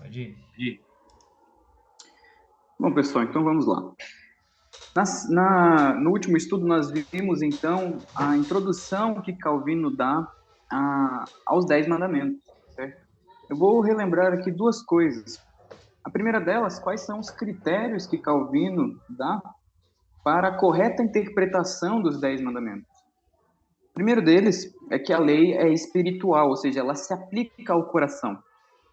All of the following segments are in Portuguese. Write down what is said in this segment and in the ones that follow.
Pode ir. Bom, pessoal, então vamos lá. No último estudo, nós vimos, então, a introdução que Calvino dá aos 10 mandamentos, certo? Eu vou relembrar aqui duas coisas. A primeira delas, quais são os critérios que Calvino dá para a correta interpretação dos 10 mandamentos? O primeiro deles é que a lei é espiritual, ou seja, ela se aplica ao coração.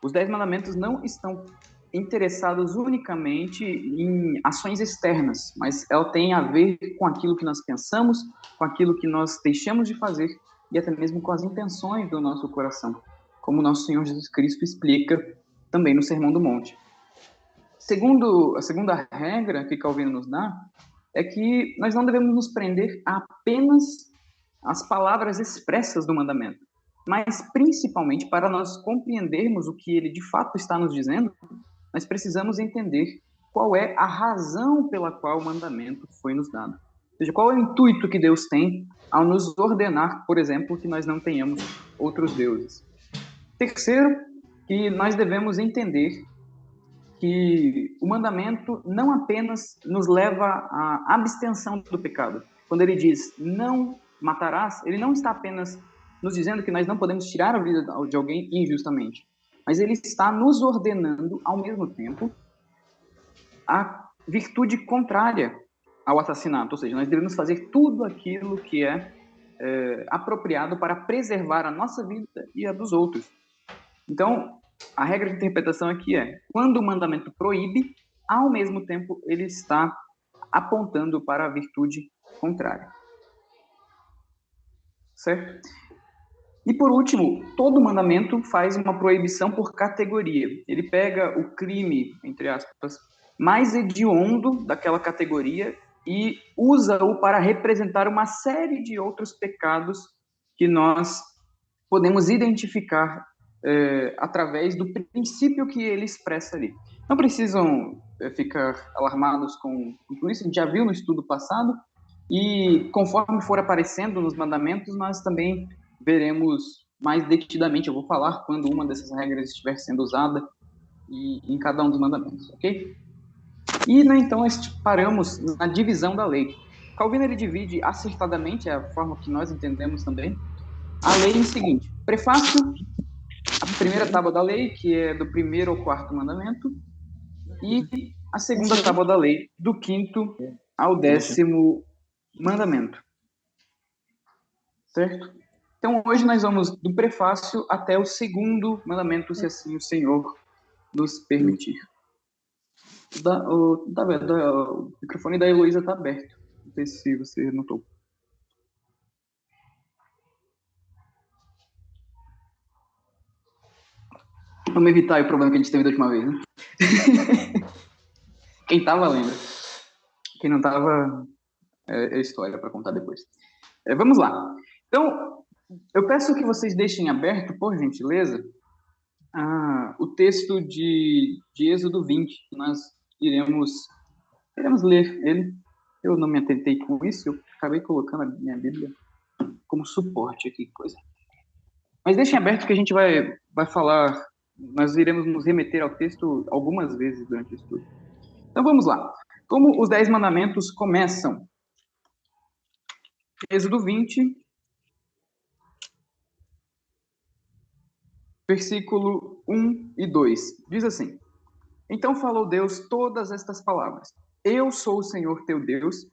Os 10 mandamentos não estão interessados unicamente em ações externas, mas ela tem a ver com aquilo que nós pensamos, com aquilo que nós deixamos de fazer e até mesmo com as intenções do nosso coração, como nosso Senhor Jesus Cristo explica também no Sermão do Monte. A segunda regra que Calvino nos dá é que nós não devemos nos prender a apenas as palavras expressas do mandamento, mas principalmente para nós compreendermos o que ele de fato está nos dizendo, nós precisamos entender qual é a razão pela qual o mandamento foi nos dado. Ou seja, qual é o intuito que Deus tem ao nos ordenar, por exemplo, que nós não tenhamos outros deuses. Terceiro, que nós devemos entender que o mandamento não apenas nos leva à abstenção do pecado. Quando ele diz não matarás, ele não está apenas nos dizendo que nós não podemos tirar a vida de alguém injustamente, mas ele está nos ordenando, ao mesmo tempo, a virtude contrária ao assassinato. Ou seja, nós devemos fazer tudo aquilo que é apropriado para preservar a nossa vida e a dos outros. Então, a regra de interpretação aqui é: quando o mandamento proíbe, ao mesmo tempo ele está apontando para a virtude contrária. Certo? E por último, todo mandamento faz uma proibição por categoria. Ele pega o crime, entre aspas, mais hediondo daquela categoria e usa-o para representar uma série de outros pecados que nós podemos identificar através do princípio que ele expressa ali. Não precisam ficar alarmados com isso, a gente já viu no estudo passado, e conforme for aparecendo nos mandamentos, nós também veremos mais detidamente. Eu vou falar quando uma dessas regras estiver sendo usada em cada um dos mandamentos, ok? E, né, então, nós paramos na divisão da lei. Calvino, ele divide acertadamente, é a forma que nós entendemos também, a lei em seguinte: prefácio, a primeira tábua da lei, que é do 1º ao 4º mandamento, e a segunda tábua da lei, do 5º ao 10º mandamento. Certo? Então, hoje nós vamos do prefácio até o 2º mandamento, se assim o Senhor nos permitir. O microfone da Heloísa está aberto. Não sei se você notou. Vamos evitar o problema que a gente teve da última vez, né? Quem estava lembra. Quem não estava, é história para contar depois. Vamos lá. Então, eu peço que vocês deixem aberto, por gentileza, o texto de Êxodo 20. Nós iremos ler ele. Eu não me atentei com isso, eu acabei colocando a minha Bíblia como suporte aqui, coisa. Mas deixem aberto que a gente vai falar, nós iremos nos remeter ao texto algumas vezes durante o estudo. Então vamos lá. Como os 10 mandamentos começam? Êxodo 20, versículo 1 e 2. Diz assim: Então falou Deus todas estas palavras: Eu sou o Senhor teu Deus,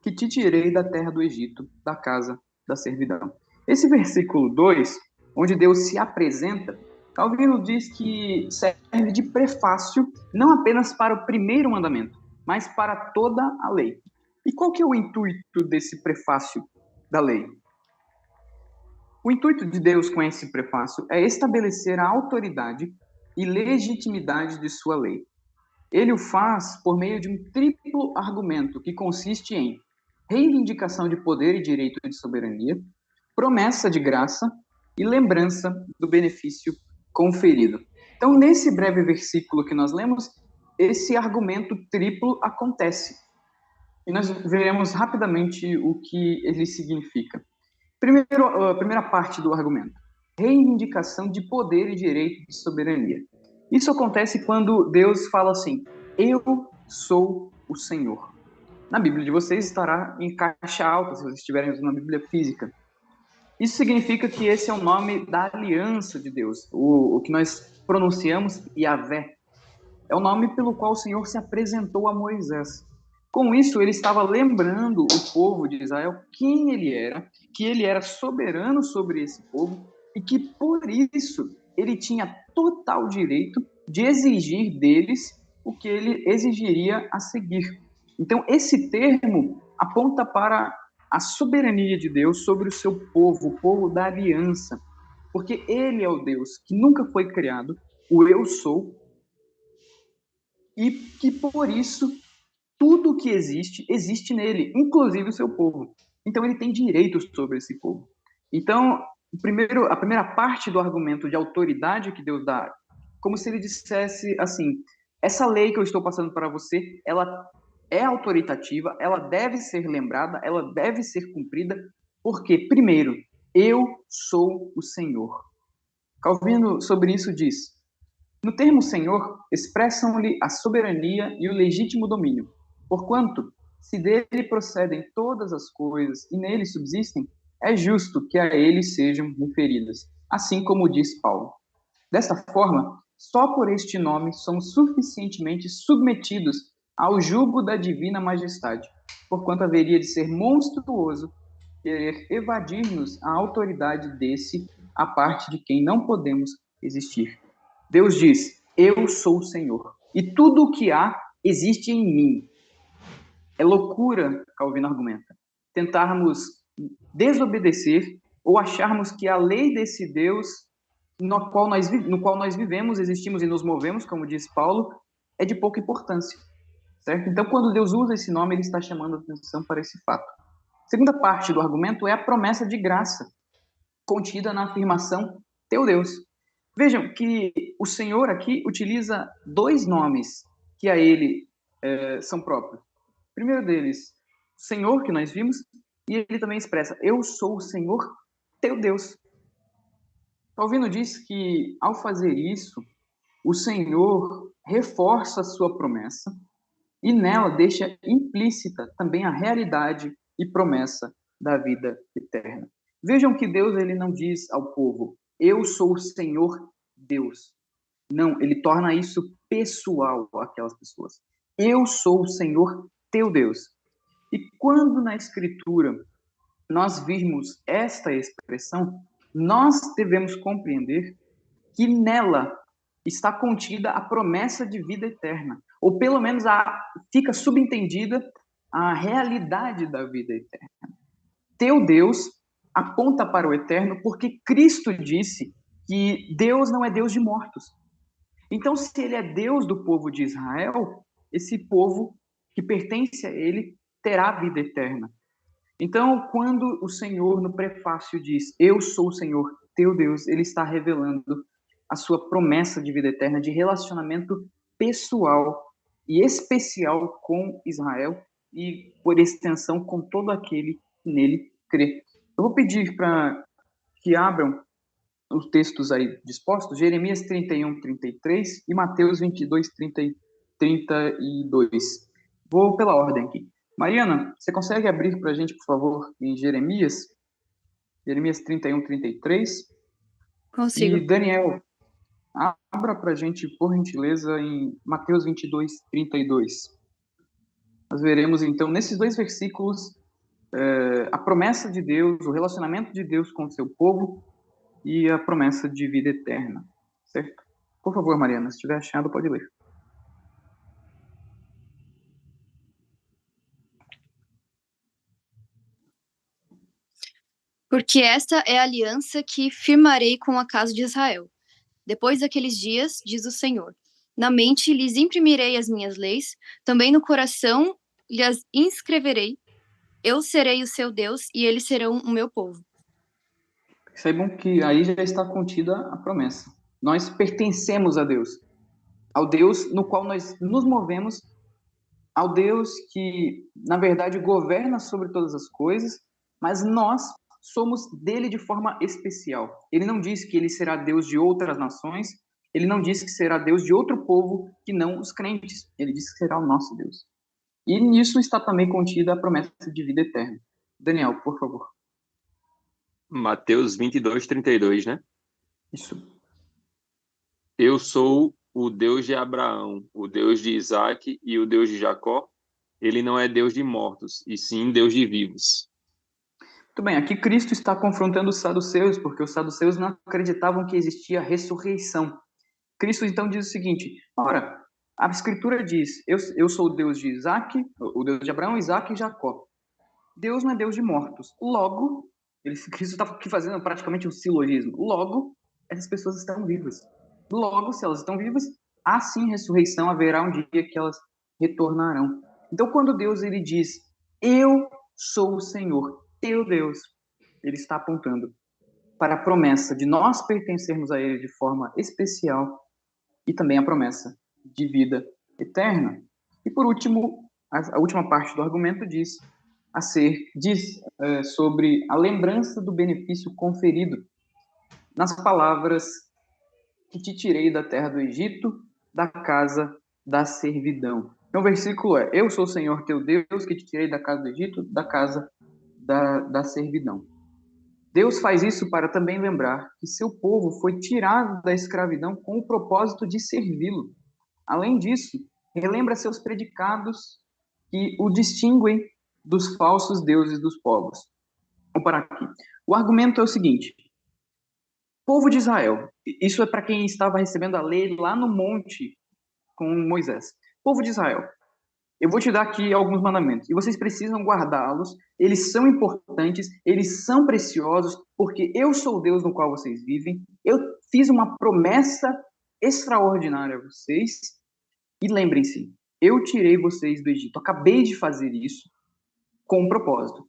que te tirei da terra do Egito, da casa da servidão. Esse versículo 2, onde Deus se apresenta, Calvino diz que serve de prefácio não apenas para o 1º mandamento, mas para toda a lei. E qual que é o intuito desse prefácio da lei? O intuito de Deus com esse prefácio é estabelecer a autoridade e legitimidade de sua lei. Ele o faz por meio de um triplo argumento que consiste em reivindicação de poder e direito de soberania, promessa de graça e lembrança do benefício conferido. Então, nesse breve versículo que nós lemos, esse argumento triplo acontece. E nós veremos rapidamente o que ele significa. Primeiro, a primeira parte do argumento: reivindicação de poder e direito de soberania. Isso acontece quando Deus fala assim: eu sou o Senhor. Na Bíblia de vocês estará em caixa alta, se vocês estiverem usando a Bíblia física. Isso significa que esse é o nome da aliança de Deus, o que nós pronunciamos Yahvé. É o nome pelo qual o Senhor se apresentou a Moisés. Com isso, ele estava lembrando o povo de Israel quem ele era, que ele era soberano sobre esse povo e que, por isso, ele tinha total direito de exigir deles o que ele exigiria a seguir. Então, esse termo aponta para a soberania de Deus sobre o seu povo, o povo da aliança, porque ele é o Deus que nunca foi criado, o eu sou, e que por isso tudo que existe, existe nele, inclusive o seu povo. Então ele tem direitos sobre esse povo. Então, a primeira parte do argumento de autoridade que Deus dá, como se ele dissesse assim: essa lei que eu estou passando para você, ela é autoritativa, ela deve ser lembrada, ela deve ser cumprida, porque, primeiro, eu sou o Senhor. Calvino, sobre isso, diz: no termo Senhor, expressam-lhe a soberania e o legítimo domínio, porquanto, se dele procedem todas as coisas e nele subsistem, é justo que a ele sejam referidas, assim como diz Paulo. Desta forma, só por este nome somos suficientemente submetidos ao jugo da divina majestade, porquanto haveria de ser monstruoso querer evadir-nos a autoridade desse, a parte de quem não podemos existir. Deus diz: eu sou o Senhor, e tudo o que há existe em mim. É loucura, Calvino argumenta, tentarmos desobedecer ou acharmos que a lei desse Deus no qual nós vivemos, existimos e nos movemos, como diz Paulo, é de pouca importância, certo? Então, quando Deus usa esse nome, ele está chamando a atenção para esse fato. A segunda parte do argumento é a promessa de graça, contida na afirmação teu Deus. Vejam que o Senhor aqui utiliza dois nomes que a ele são próprios. O primeiro deles, Senhor, que nós vimos, e ele também expressa: eu sou o Senhor teu Deus. Calvino diz que, ao fazer isso, o Senhor reforça a sua promessa e nela deixa implícita também a realidade e promessa da vida eterna. Vejam que Deus ele não diz ao povo: eu sou o Senhor Deus. Não, ele torna isso pessoal àquelas pessoas. Eu sou o Senhor teu Deus. E quando na Escritura nós virmos esta expressão, nós devemos compreender que nela está contida a promessa de vida eterna, ou pelo menos fica subentendida a realidade da vida eterna. Teu Deus aponta para o eterno porque Cristo disse que Deus não é Deus de mortos. Então, se ele é Deus do povo de Israel, esse povo que pertence a ele terá vida eterna. Então, quando o Senhor, no prefácio, diz: eu sou o Senhor, teu Deus, ele está revelando a sua promessa de vida eterna, de relacionamento pessoal e especial com Israel e, por extensão, com todo aquele que nele crê. Eu vou pedir para que abram os textos aí dispostos, Jeremias 31, 33 e Mateus 22, 30 e 32. Vou pela ordem aqui. Mariana, você consegue abrir para a gente, por favor, em Jeremias? Jeremias 31, 33. Consigo. E Daniel, abra para a gente, por gentileza, em Mateus 22, 32. Nós veremos, então, nesses dois versículos, a promessa de Deus, o relacionamento de Deus com o seu povo e a promessa de vida eterna, certo? Por favor, Mariana, se estiver achado, pode ler. Porque esta é a aliança que firmarei com a casa de Israel. Depois daqueles dias, diz o Senhor, na mente lhes imprimirei as minhas leis, também no coração lhes inscreverei. Eu serei o seu Deus e eles serão o meu povo. Saibam que aí já está contida a promessa. Nós pertencemos a Deus, ao Deus no qual nós nos movemos, ao Deus que, na verdade, governa sobre todas as coisas, mas nós somos dele de forma especial. Ele não diz que ele será Deus de outras nações, Ele não disse que será Deus de outro povo que não os crentes. Ele disse que será o nosso Deus. E nisso está também contida a promessa de vida eterna. Daniel, por favor. Mateus 22:32, né? Isso. Eu sou o Deus de Abraão, o Deus de Isaque e o Deus de Jacó. Ele não é Deus de mortos, e sim Deus de vivos. Muito bem, aqui Cristo está confrontando os saduceus, porque os saduceus não acreditavam que existia ressurreição. Cristo então diz o seguinte: ora, a Escritura diz, eu sou o Deus de Isaac, o Deus de Abraão, Isaac e Jacó. Deus não é Deus de mortos. Logo, Cristo está aqui fazendo praticamente um silogismo. Logo, essas pessoas estão vivas. Logo, se elas estão vivas, há sim ressurreição, haverá um dia que elas retornarão. Então, quando Deus ele diz, eu sou o Senhor, teu Deus, ele está apontando para a promessa de nós pertencermos a ele de forma especial e também a promessa de vida eterna. E por último, a última parte do argumento diz sobre a lembrança do benefício conferido nas palavras que te tirei da terra do Egito, da casa da servidão. Então o versículo é: eu sou o Senhor teu Deus que te tirei da casa do Egito, da casa da servidão. Deus faz isso para também lembrar que seu povo foi tirado da escravidão com o propósito de servi-lo. Além disso, relembra seus predicados que o distinguem dos falsos deuses dos povos. Vou parar aqui. O argumento é o seguinte: povo de Israel, isso é para quem estava recebendo a lei lá no monte com Moisés. Povo de Israel, eu vou te dar aqui alguns mandamentos e vocês precisam guardá-los. Eles são importantes, eles são preciosos, porque eu sou o Deus no qual vocês vivem. Eu fiz uma promessa extraordinária a vocês. E lembrem-se, eu tirei vocês do Egito. Acabei de fazer isso com um propósito.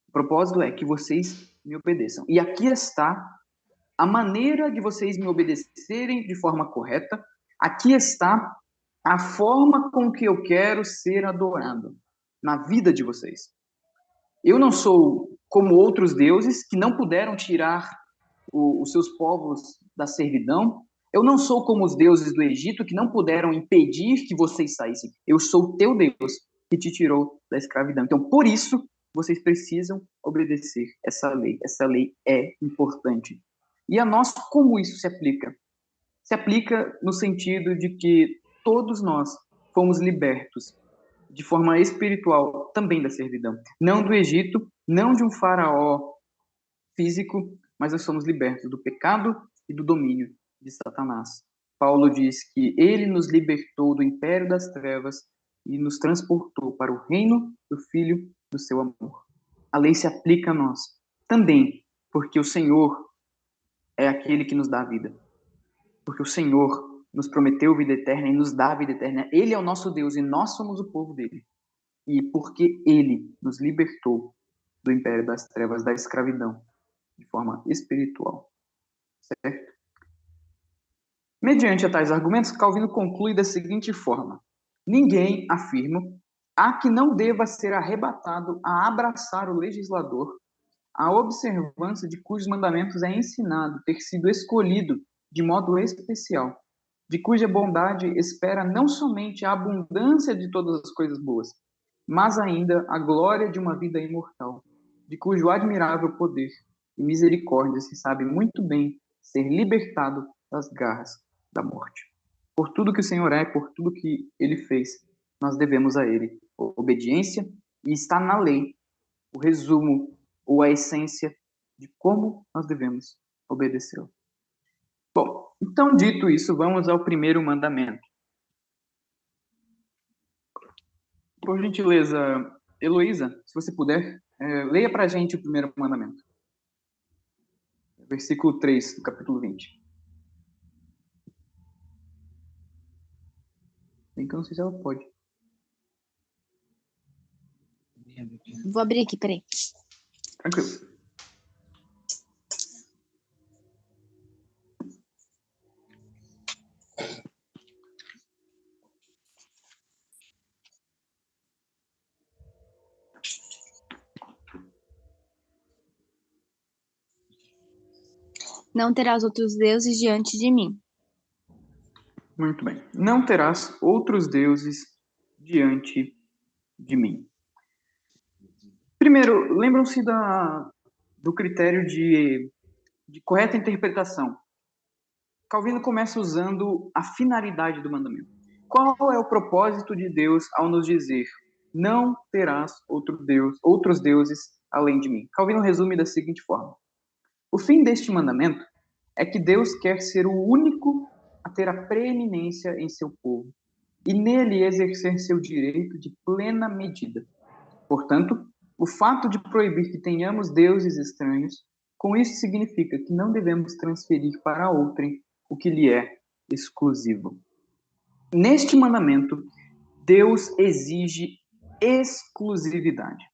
O propósito é que vocês me obedeçam. E aqui está a maneira de vocês me obedecerem de forma correta. Aqui está a forma com que eu quero ser adorado na vida de vocês. Eu não sou como outros deuses que não puderam tirar os seus povos da servidão. Eu não sou como os deuses do Egito que não puderam impedir que vocês saíssem. Eu sou o teu Deus que te tirou da escravidão. Então, por isso, vocês precisam obedecer essa lei. Essa lei é importante. E a nós, como isso se aplica? Se aplica no sentido de que todos nós fomos libertos de forma espiritual também da servidão. Não do Egito, não de um faraó físico, mas nós somos libertos do pecado e do domínio de Satanás. Paulo diz que ele nos libertou do império das trevas e nos transportou para o reino do Filho do seu amor. A lei se aplica a nós também, porque o Senhor é aquele que nos dá a vida. Porque o Senhor nos prometeu vida eterna e nos dá a vida eterna. Ele é o nosso Deus e nós somos o povo dele. E porque ele nos libertou do império das trevas, da escravidão, de forma espiritual. Certo? Mediante a tais argumentos, Calvino conclui da seguinte forma: ninguém, afirmo, há que não deva ser arrebatado a abraçar o legislador, a observância de cujos mandamentos é ensinado ter sido escolhido de modo especial, de cuja bondade espera não somente a abundância de todas as coisas boas, mas ainda a glória de uma vida imortal, de cujo admirável poder e misericórdia se sabe muito bem ser libertado das garras da morte. Por tudo que o Senhor é, por tudo que ele fez, nós devemos a ele obediência, e está na lei o resumo ou a essência de como nós devemos obedecê-lo. Bom, então dito isso, vamos ao primeiro mandamento. Por gentileza, Heloísa, se você puder, leia para a gente o primeiro mandamento. Versículo 3 do capítulo 20. Bem que eu não sei se ela pode. Vou abrir aqui, peraí. Tranquilo. Não terás outros deuses diante de mim. Muito bem. Não terás outros deuses diante de mim. Primeiro, lembram-se do critério de correta interpretação. Calvino começa usando a finalidade do mandamento. Qual é o propósito de Deus ao nos dizer: não terás outros deuses além de mim? Calvino resume da seguinte forma: o fim deste mandamento é que Deus quer ser o único a ter a preeminência em seu povo e nele exercer seu direito de plena medida. Portanto, o fato de proibir que tenhamos deuses estranhos, com isso significa que não devemos transferir para outrem o que lhe é exclusivo. Neste mandamento, Deus exige exclusividade.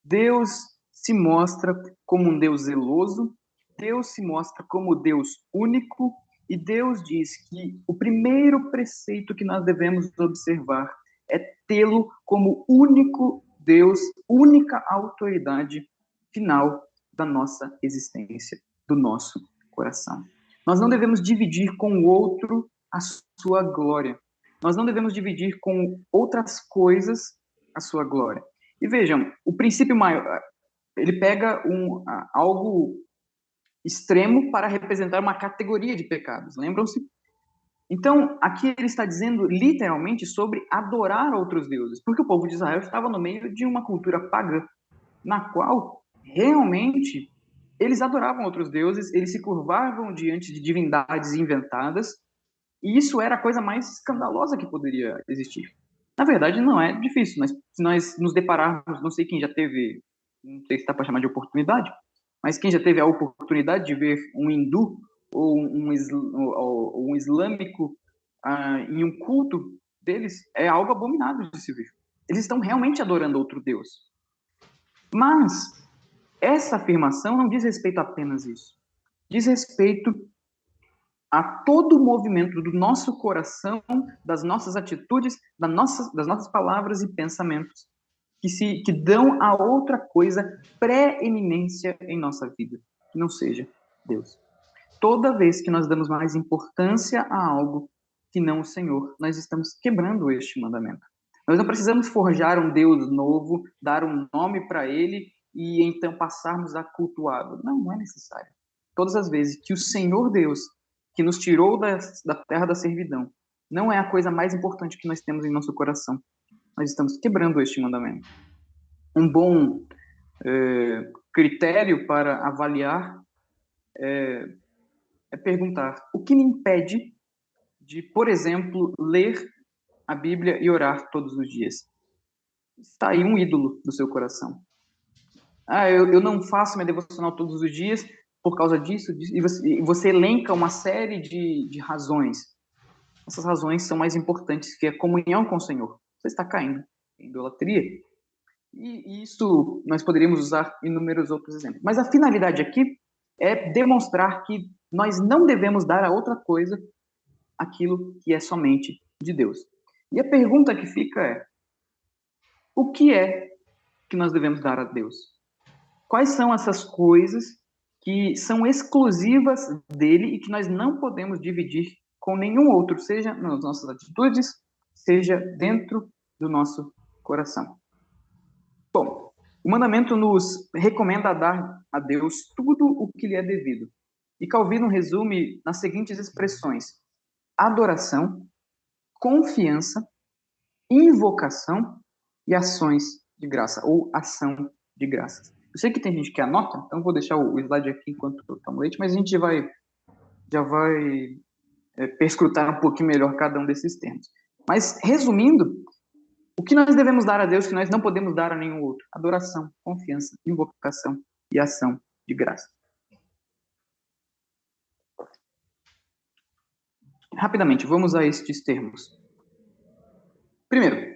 Deus se mostra como um Deus zeloso, Deus se mostra como Deus único, e Deus diz que o primeiro preceito que nós devemos observar é tê-lo como único Deus, única autoridade final da nossa existência, do nosso coração. Nós não devemos dividir com o outro a sua glória. Nós não devemos dividir com outras coisas a sua glória. E vejam, o princípio maior, ele pega algo extremo para representar uma categoria de pecados, lembram-se? Então, aqui ele está dizendo literalmente sobre adorar outros deuses, porque o povo de Israel estava no meio de uma cultura pagã, na qual realmente eles adoravam outros deuses, eles se curvavam diante de divindades inventadas, e isso era a coisa mais escandalosa que poderia existir. Na verdade, não é difícil, mas se nós nos depararmos, não sei quem já teve, não sei se está para chamar de oportunidade, mas quem já teve a oportunidade de ver um hindu ou um islâmico em um culto deles, é algo abominável de se ver. Eles estão realmente adorando outro Deus. Mas essa afirmação não diz respeito a apenas isso. Diz respeito a todo o movimento do nosso coração, das nossas atitudes, das nossas palavras e pensamentos, que dão a outra coisa preeminência em nossa vida, que não seja Deus. Toda vez que nós damos mais importância a algo que não o Senhor, nós estamos quebrando este mandamento. Nós não precisamos forjar um Deus novo, dar um nome para ele e então passarmos a cultuá-lo. Não é necessário. Todas as vezes que o Senhor Deus, que nos tirou da terra da servidão, não é a coisa mais importante que nós temos em nosso coração, nós estamos quebrando este mandamento. Um bom critério para avaliar é perguntar: o que me impede de, por exemplo, ler a Bíblia e orar todos os dias? Está aí um ídolo no seu coração. Eu não faço minha devocional todos os dias por causa disso, e você elenca uma série de razões. Essas razões são mais importantes que a comunhão com o Senhor. Você está caindo em idolatria. E isso nós poderíamos usar inúmeros outros exemplos. Mas a finalidade aqui é demonstrar que nós não devemos dar a outra coisa aquilo que é somente de Deus. E a pergunta que fica é: o que é que nós devemos dar a Deus? Quais são essas coisas que são exclusivas dele e que nós não podemos dividir com nenhum outro, seja nas nossas atitudes, seja dentro do nosso coração? Bom, o mandamento nos recomenda dar a Deus tudo o que lhe é devido. E Calvino resume nas seguintes expressões: adoração, confiança, invocação e ações de graça, ou ação de graças. Eu sei que tem gente que anota, então vou deixar o slide aqui enquanto eu tomo leite, mas a gente já vai perscrutar um pouquinho melhor cada um desses termos. Mas, resumindo, o que nós devemos dar a Deus que nós não podemos dar a nenhum outro? Adoração, confiança, invocação e ação de graça. Rapidamente, vamos a estes termos. Primeiro,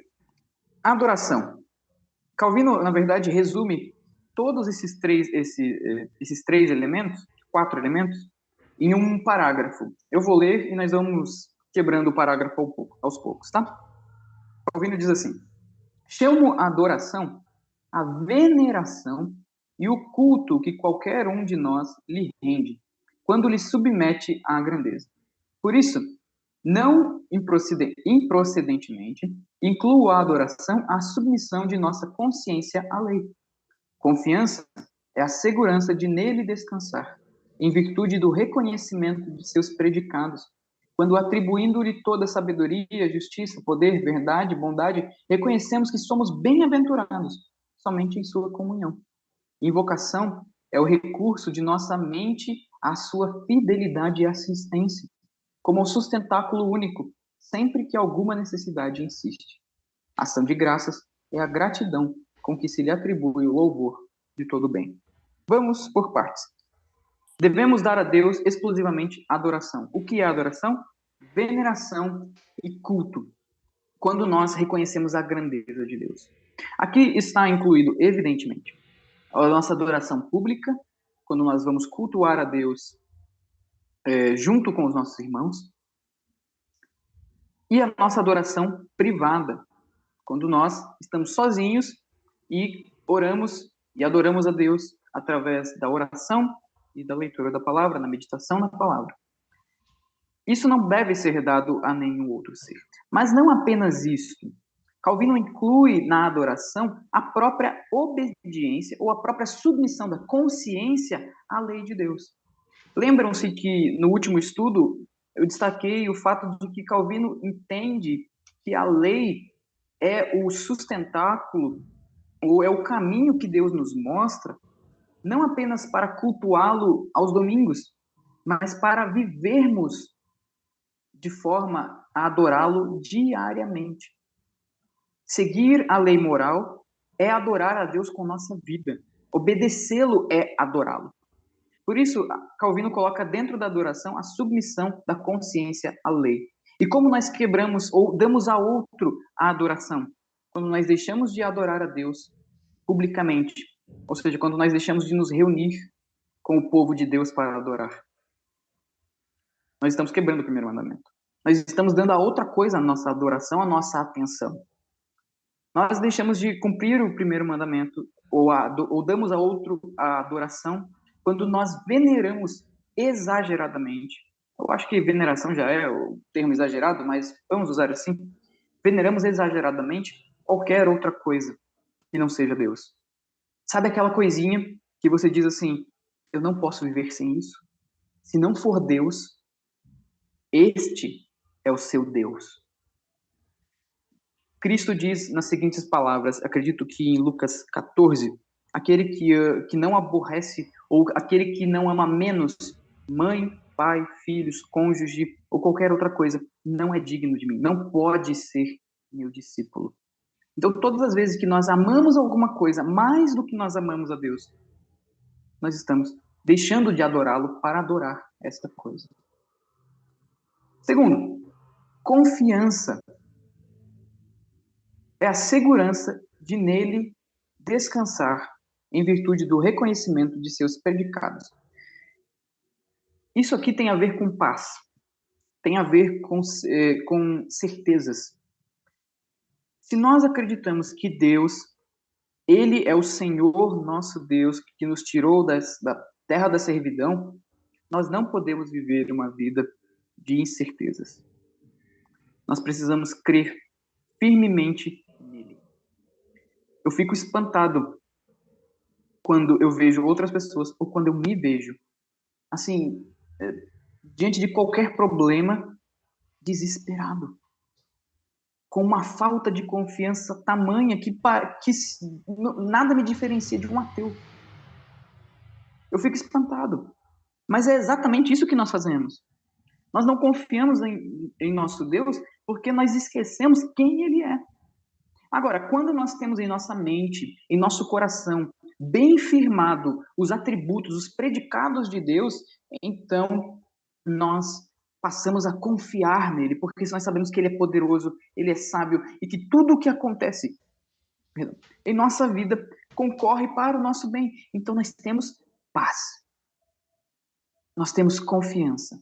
adoração. Calvino, na verdade, resume todos esses três elementos, 4 elementos, em um parágrafo. Eu vou ler e nós vamos quebrando o parágrafo aos poucos, tá? Calvino diz assim: chamo a adoração a veneração e o culto que qualquer um de nós lhe rende, quando lhe submete à grandeza. Por isso, Não improcedentemente, incluo a adoração à submissão de nossa consciência à lei. Confiança é a segurança de nele descansar, em virtude do reconhecimento de seus predicados, quando atribuindo-lhe toda sabedoria, justiça, poder, verdade, bondade, reconhecemos que somos bem-aventurados somente em sua comunhão. Invocação é o recurso de nossa mente à sua fidelidade e assistência, como um sustentáculo único, sempre que alguma necessidade insiste. Ação de graças é a gratidão com que se lhe atribui o louvor de todo bem. Vamos por partes. Devemos dar a Deus exclusivamente adoração. O que é adoração? Veneração e culto, quando nós reconhecemos a grandeza de Deus. Aqui está incluído, evidentemente, a nossa adoração pública, quando nós vamos cultuar a Deus junto com os nossos irmãos, e a nossa adoração privada, quando nós estamos sozinhos e oramos e adoramos a Deus através da oração e da leitura da palavra, na meditação na palavra. Isso não deve ser dado a nenhum outro ser. Mas não apenas isso. Calvino inclui na adoração a própria obediência ou a própria submissão da consciência à lei de Deus. Lembram-se que no último estudo eu destaquei o fato de que Calvino entende que a lei é o sustentáculo ou é o caminho que Deus nos mostra, não apenas para cultuá-lo aos domingos, mas para vivermos de forma a adorá-lo diariamente. Seguir a lei moral é adorar a Deus com nossa vida. Obedecê-lo é adorá-lo. Por isso, Calvino coloca dentro da adoração a submissão da consciência à lei. E como nós quebramos ou damos a outro a adoração? Quando nós deixamos de adorar a Deus publicamente, ou seja, quando nós deixamos de nos reunir com o povo de Deus para adorar. Nós estamos quebrando o primeiro mandamento. Nós estamos dando a outra coisa a nossa adoração, a nossa atenção. Nós deixamos de cumprir o primeiro mandamento ou damos a outro a adoração quando nós veneramos exageradamente. Eu acho que veneração já é o termo exagerado, mas vamos usar assim. Veneramos exageradamente qualquer outra coisa que não seja Deus. Sabe aquela coisinha que você diz assim, eu não posso viver sem isso? Se não for Deus, este é o seu Deus. Cristo diz nas seguintes palavras, acredito que em Lucas 14, aquele que não aborrece, ou aquele que não ama menos mãe, pai, filhos, cônjuge, ou qualquer outra coisa, não é digno de mim, não pode ser meu discípulo. Então, todas as vezes que nós amamos alguma coisa mais do que nós amamos a Deus, nós estamos deixando de adorá-lo para adorar esta coisa. Segundo, confiança é a segurança de nele descansar em virtude do reconhecimento de seus predicados. Isso aqui tem a ver com paz, tem a ver com certezas. Se nós acreditamos que Deus, Ele é o Senhor nosso Deus, que nos tirou da terra da servidão, nós não podemos viver uma vida de incertezas. Nós precisamos crer firmemente nele. Eu fico espantado quando eu vejo outras pessoas ou quando eu me vejo, assim, diante de qualquer problema, desesperado, com uma falta de confiança tamanha que nada me diferencia de um ateu. Eu fico espantado. Mas é exatamente isso que nós fazemos. Nós não confiamos em nosso Deus porque nós esquecemos quem Ele é. Agora, quando nós temos em nossa mente, em nosso coração, bem firmado os atributos, os predicados de Deus, então nós passamos a confiar nele, porque nós sabemos que ele é poderoso, ele é sábio e que tudo o que acontece em nossa vida concorre para o nosso bem. Então nós temos paz. Nós temos confiança.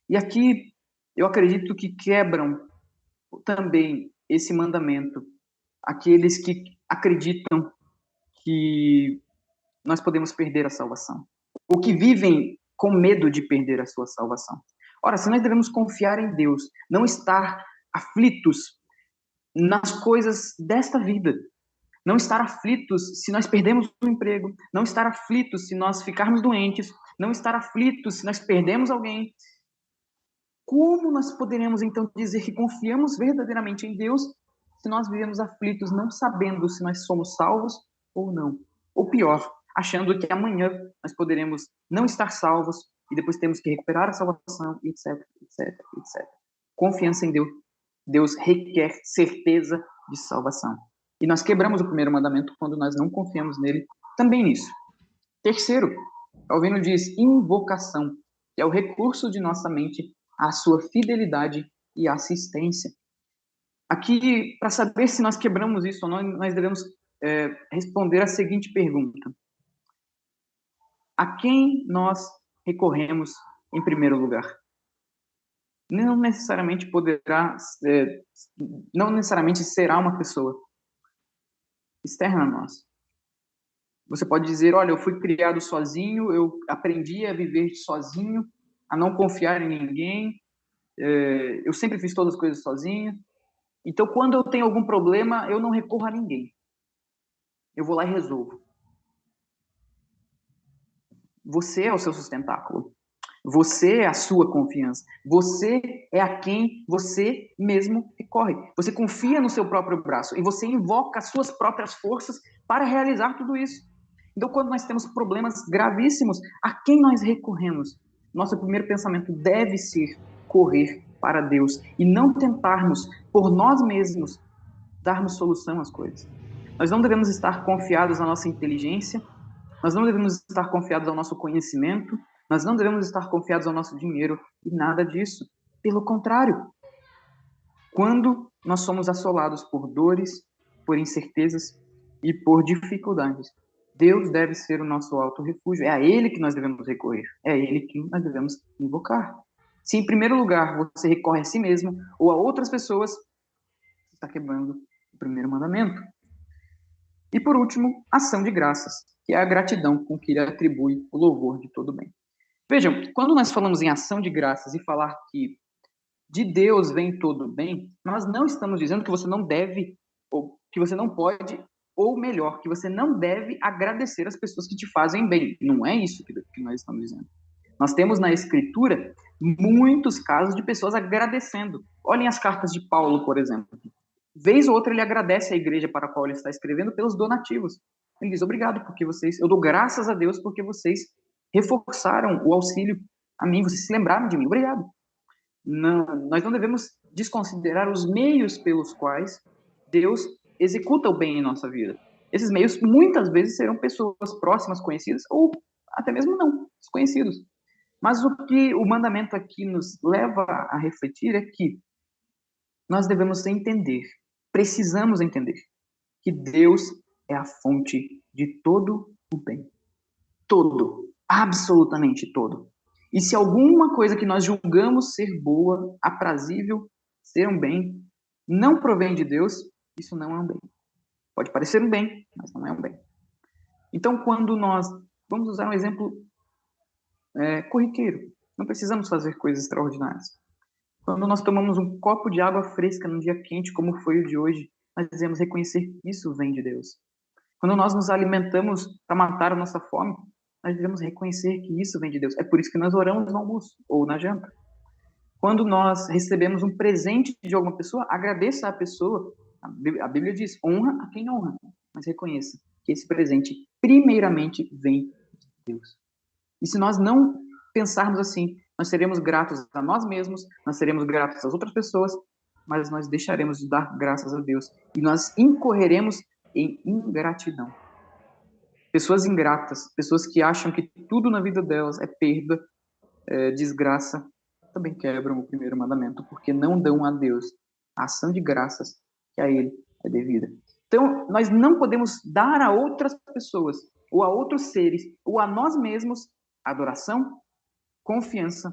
E aqui eu acredito que quebram também esse mandamento aqueles que acreditam que nós podemos perder a salvação, ou que vivem com medo de perder a sua salvação. Ora, se nós devemos confiar em Deus, não estar aflitos nas coisas desta vida, não estar aflitos se nós perdemos o emprego, não estar aflitos se nós ficarmos doentes, não estar aflitos se nós perdemos alguém, como nós poderemos então dizer que confiamos verdadeiramente em Deus se nós vivemos aflitos, não sabendo se nós somos salvos ou não? Ou pior, achando que amanhã nós poderemos não estar salvos e depois temos que recuperar a salvação, etc, etc, etc. Confiança em Deus. Deus requer certeza de salvação. E nós quebramos o primeiro mandamento quando nós não confiamos nele também nisso. Terceiro, Calvino diz invocação, que é o recurso de nossa mente à sua fidelidade e assistência. Aqui, para saber se nós quebramos isso ou não, nós devemos responder a seguinte pergunta: a quem nós recorremos em primeiro lugar? Não necessariamente não necessariamente será uma pessoa externa a nós. Você pode dizer, olha, eu fui criado sozinho, eu aprendi a viver sozinho, a não confiar em ninguém, eu sempre fiz todas as coisas sozinho. Então, quando eu tenho algum problema, eu não recorro a ninguém. Eu vou lá e resolvo. Você é o seu sustentáculo. Você é a sua confiança. Você é a quem você mesmo recorre. Você confia no seu próprio braço e você invoca as suas próprias forças para realizar tudo isso. Então, quando nós temos problemas gravíssimos, a quem nós recorremos? Nosso primeiro pensamento deve ser correr para Deus e não tentarmos, por nós mesmos, darmos solução às coisas. Nós não devemos estar confiados na nossa inteligência, nós não devemos estar confiados ao nosso conhecimento, nós não devemos estar confiados ao nosso dinheiro e nada disso. Pelo contrário, quando nós somos assolados por dores, por incertezas e por dificuldades, Deus deve ser o nosso alto refúgio. É a Ele que nós devemos recorrer. É a Ele que nós devemos invocar. Se, em primeiro lugar, você recorre a si mesmo ou a outras pessoas, você está quebrando o primeiro mandamento. E, por último, ação de graças, que é a gratidão com que Ele atribui o louvor de todo bem. Vejam, quando nós falamos em ação de graças e falar que de Deus vem todo bem, nós não estamos dizendo que você não deve, ou que você não pode, ou melhor, que você não deve agradecer as pessoas que te fazem bem. Não é isso que nós estamos dizendo. Nós temos na Escritura muitos casos de pessoas agradecendo. Olhem as cartas de Paulo, por exemplo. Vez ou outra ele agradece à igreja para a qual ele está escrevendo pelos donativos. Ele diz, obrigado, porque eu dou graças a Deus porque vocês reforçaram o auxílio a mim, vocês se lembraram de mim, obrigado. Não, nós não devemos desconsiderar os meios pelos quais Deus executa o bem em nossa vida. Esses meios muitas vezes serão pessoas próximas, conhecidas, ou até mesmo não, desconhecidos. Mas o que o mandamento aqui nos leva a refletir é que nós devemos entender, precisamos entender, que Deus é a fonte de todo o bem. Todo, absolutamente todo. E se alguma coisa que nós julgamos ser boa, aprazível, ser um bem, não provém de Deus, isso não é um bem. Pode parecer um bem, mas não é um bem. Então, quando nós... Vamos usar um exemplo corriqueiro. Não precisamos fazer coisas extraordinárias. Quando nós tomamos um copo de água fresca num dia quente, como foi o de hoje, nós devemos reconhecer que isso vem de Deus. Quando nós nos alimentamos para matar a nossa fome, nós devemos reconhecer que isso vem de Deus. É por isso que nós oramos no almoço ou na janta. Quando nós recebemos um presente de alguma pessoa, agradeça à pessoa. A Bíblia diz, honra a quem honra, mas reconheça que esse presente primeiramente vem de Deus. E se nós não pensarmos assim, nós seremos gratos a nós mesmos, nós seremos gratos às outras pessoas, mas nós deixaremos de dar graças a Deus e nós incorreremos em ingratidão. Pessoas ingratas, pessoas que acham que tudo na vida delas é perda, desgraça, também quebram o primeiro mandamento, porque não dão a Deus a ação de graças que a Ele é devida. Então, nós não podemos dar a outras pessoas, ou a outros seres, ou a nós mesmos, adoração, confiança,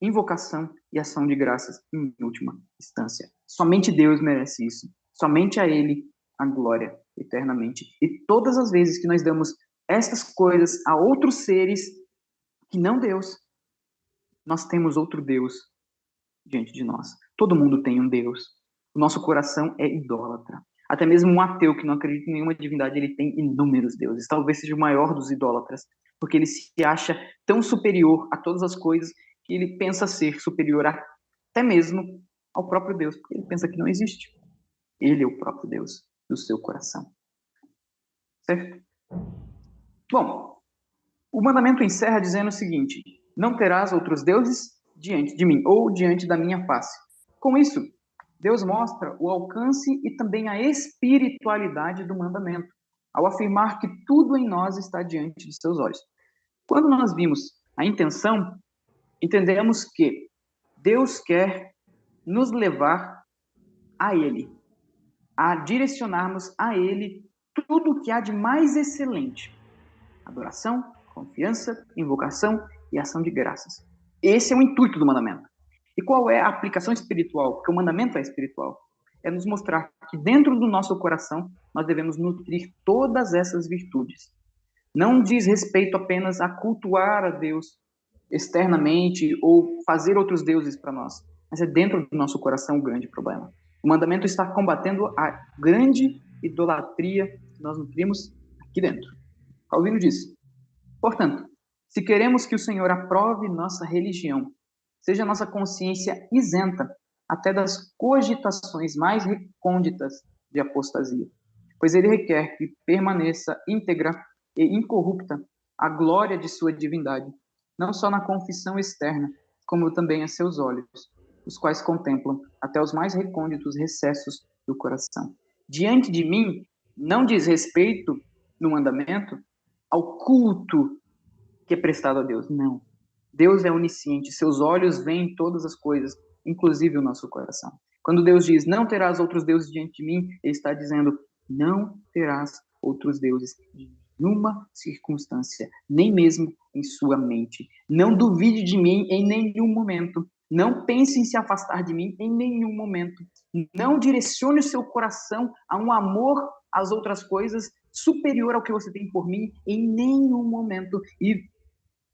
invocação e ação de graças em última instância. Somente Deus merece isso. Somente a Ele a glória eternamente. E todas as vezes que nós damos estas coisas a outros seres que não Deus, nós temos outro Deus diante de nós. Todo mundo tem um Deus. O nosso coração é idólatra. Até mesmo um ateu que não acredita em nenhuma divindade, ele tem inúmeros deuses. Talvez seja o maior dos idólatras, porque ele se acha tão superior a todas as coisas que ele pensa ser superior até mesmo ao próprio Deus, porque ele pensa que não existe. Ele é o próprio Deus do seu coração. Certo? Bom, o mandamento encerra dizendo o seguinte: não terás outros deuses diante de mim, ou diante da minha face. Com isso, Deus mostra o alcance e também a espiritualidade do mandamento, ao afirmar que tudo em nós está diante de seus olhos. Quando nós vimos a intenção, entendemos que Deus quer nos levar a Ele, a direcionarmos a Ele tudo o que há de mais excelente: adoração, confiança, invocação e ação de graças. Esse é o intuito do mandamento. E qual é a aplicação espiritual? Porque o mandamento é espiritual. É nos mostrar que dentro do nosso coração nós devemos nutrir todas essas virtudes. Não diz respeito apenas a cultuar a Deus externamente ou fazer outros deuses para nós, mas é dentro do nosso coração o grande problema. O mandamento está combatendo a grande idolatria que nós nutrimos aqui dentro. Calvino diz: portanto, se queremos que o Senhor aprove nossa religião, seja nossa consciência isenta até das cogitações mais recônditas de apostasia, pois ele requer que permaneça íntegra e incorrupta a glória de sua divindade, não só na confissão externa, como também a seus olhos, os quais contemplam até os mais recônditos recessos do coração. Diante de mim, não diz respeito no mandamento ao culto que é prestado a Deus. Não. Deus é onisciente, seus olhos veem todas as coisas, inclusive o nosso coração. Quando Deus diz: não terás outros deuses diante de mim, ele está dizendo: não terás outros deuses em nenhuma circunstância, nem mesmo em sua mente. Não duvide de mim em nenhum momento. Não pense em se afastar de mim em nenhum momento. Não direcione o seu coração a um amor às outras coisas superior ao que você tem por mim em nenhum momento. E,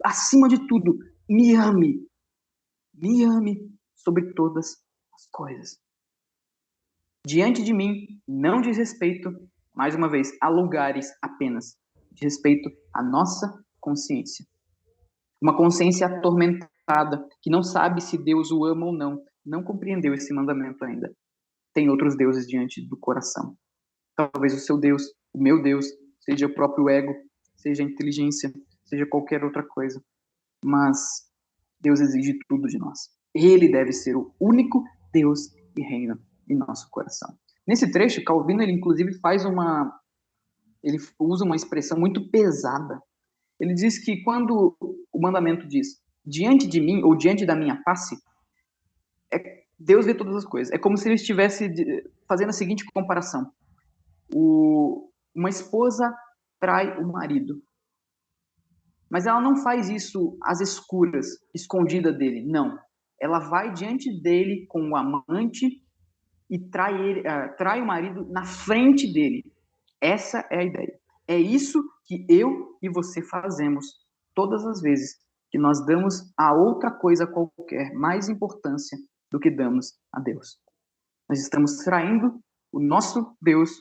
acima de tudo, me ame. Me ame sobre todas as coisas. Diante de mim, não diz respeito, mais uma vez, a lugares apenas. Diz respeito à nossa consciência. Uma consciência atormentada, que não sabe se Deus o ama ou não. Não compreendeu esse mandamento ainda. Tem outros deuses diante do coração. Talvez o seu Deus, o meu Deus, seja o próprio ego, seja a inteligência, seja qualquer outra coisa. Mas Deus exige tudo de nós. Ele deve ser o único Deus que reina em nosso coração. Nesse trecho, Calvino, ele inclusive ele usa uma expressão muito pesada. Ele diz que quando o mandamento diz diante de mim ou diante da minha face, Deus vê todas as coisas. É como se ele estivesse fazendo a seguinte comparação: uma esposa trai o marido, mas ela não faz isso às escuras, escondida dele. Não. Ela vai diante dele com o amante e trai o marido na frente dele. Essa é a ideia. É isso que eu e você fazemos todas as vezes que nós damos a outra coisa qualquer mais importância do que damos a Deus. Nós estamos traindo o nosso Deus,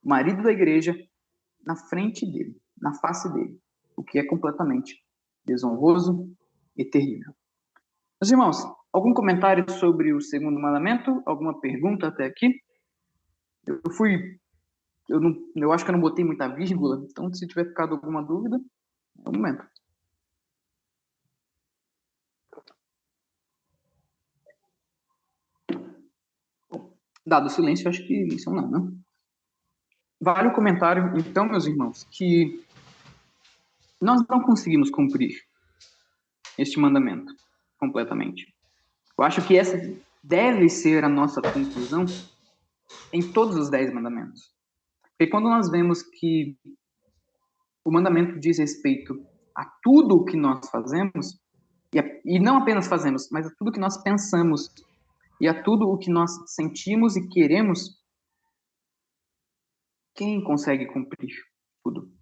o marido da igreja, na frente dele, na face dele, o que é completamente desonroso e terrível. Meus irmãos, algum comentário sobre o segundo mandamento? Alguma pergunta até aqui? Eu acho que eu não botei muita vírgula, então se tiver ficado alguma dúvida, é o momento. Bom, dado o silêncio, acho que isso não, né? Vale o comentário, então, meus irmãos, que nós não conseguimos cumprir este mandamento completamente. Eu acho que essa deve ser a nossa conclusão em todos os 10 mandamentos. Porque quando nós vemos que o mandamento diz respeito a tudo o que nós fazemos, e não apenas fazemos, mas a tudo o que nós pensamos, e a tudo o que nós sentimos e queremos, quem consegue cumprir tudo?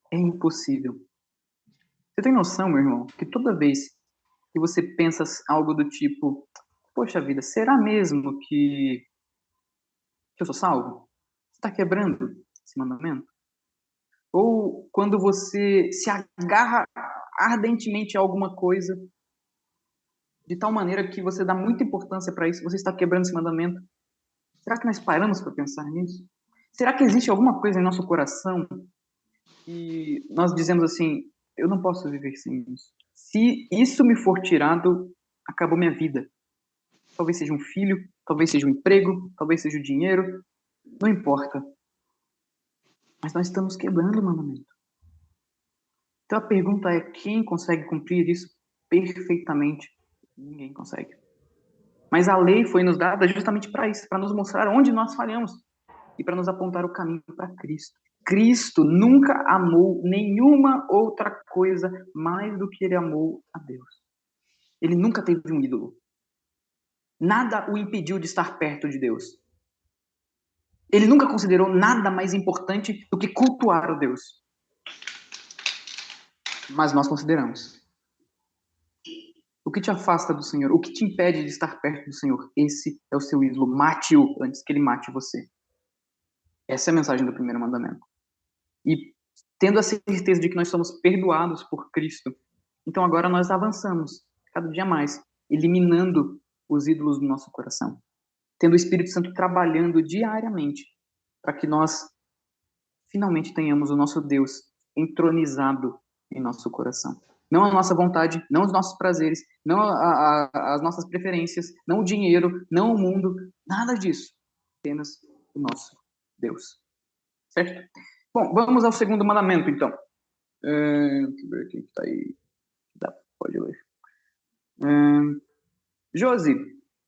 É impossível. Você tem noção, meu irmão, que toda vez e você pensa algo do tipo, poxa vida, será mesmo que eu sou salvo? Você está quebrando esse mandamento? Ou quando você se agarra ardentemente a alguma coisa, de tal maneira que você dá muita importância para isso, você está quebrando esse mandamento? Será que nós paramos para pensar nisso? Será que existe alguma coisa em nosso coração e nós dizemos assim, eu não posso viver sem isso. Se isso me for tirado, acabou minha vida. Talvez seja um filho, talvez seja um emprego, talvez seja o dinheiro, não importa. Mas nós estamos quebrando o mandamento. Então a pergunta é, quem consegue cumprir isso perfeitamente? Ninguém consegue. Mas a lei foi nos dada justamente para isso, para nos mostrar onde nós falhamos e para nos apontar o caminho para Cristo. Cristo nunca amou nenhuma outra coisa mais do que ele amou a Deus. Ele nunca teve um ídolo. Nada o impediu de estar perto de Deus. Ele nunca considerou nada mais importante do que cultuar o Deus. Mas nós consideramos. O que te afasta do Senhor? O que te impede de estar perto do Senhor? Esse é o seu ídolo. Mate-o antes que ele mate você. Essa é a mensagem do primeiro mandamento. E tendo a certeza de que nós somos perdoados por Cristo, então agora nós avançamos cada dia mais, eliminando os ídolos do nosso coração, tendo o Espírito Santo trabalhando diariamente para que nós finalmente tenhamos o nosso Deus entronizado em nosso coração. Não a nossa vontade, não os nossos prazeres, não as nossas preferências, não o dinheiro, não o mundo, nada disso. Apenas o nosso Deus. Certo? Bom, vamos ao segundo mandamento, então. Deixa eu ver aqui que está aí. Pode ler. Josi,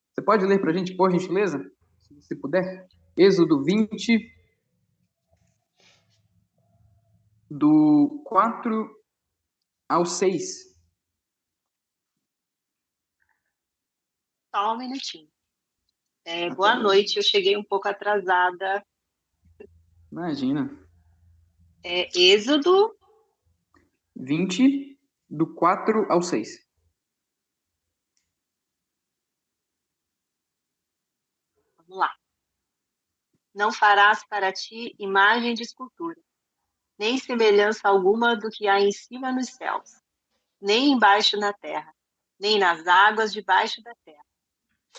você pode ler para a gente, por gentileza? Se você puder. Êxodo 20, do 4 ao 6. Só um minutinho. Boa noite, eu cheguei um pouco atrasada. Imagina. Êxodo 20, do 4 ao 6. Vamos lá. Não farás para ti imagem de escultura, nem semelhança alguma do que há em cima nos céus, nem embaixo na terra, nem nas águas debaixo da terra.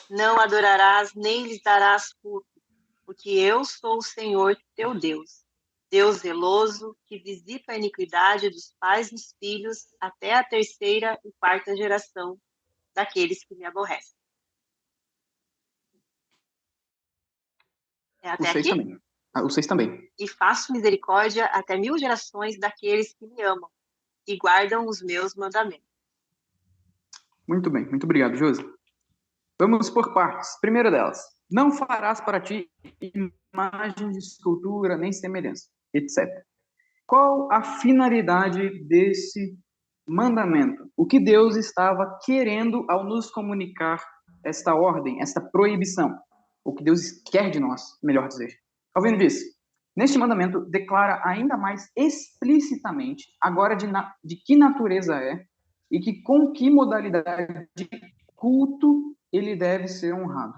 Não adorarás, nem lhes darás culto, porque eu sou o Senhor teu Deus, Deus zeloso, que visita a iniquidade dos pais dos filhos até a terceira e quarta geração daqueles que me aborrecem. Até aqui? Também. O 6 também. E faço misericórdia até 1000 gerações daqueles que me amam e guardam os meus mandamentos. Muito bem, muito obrigado, Josi. Vamos por partes. Primeira delas, não farás para ti imagem de escultura, nem semelhança, etc. Qual a finalidade desse mandamento? O que Deus estava querendo ao nos comunicar esta ordem, esta proibição? O que Deus quer de nós, melhor dizer. Calvino diz, neste mandamento declara ainda mais explicitamente agora de que natureza é e com que modalidade de culto ele deve ser honrado,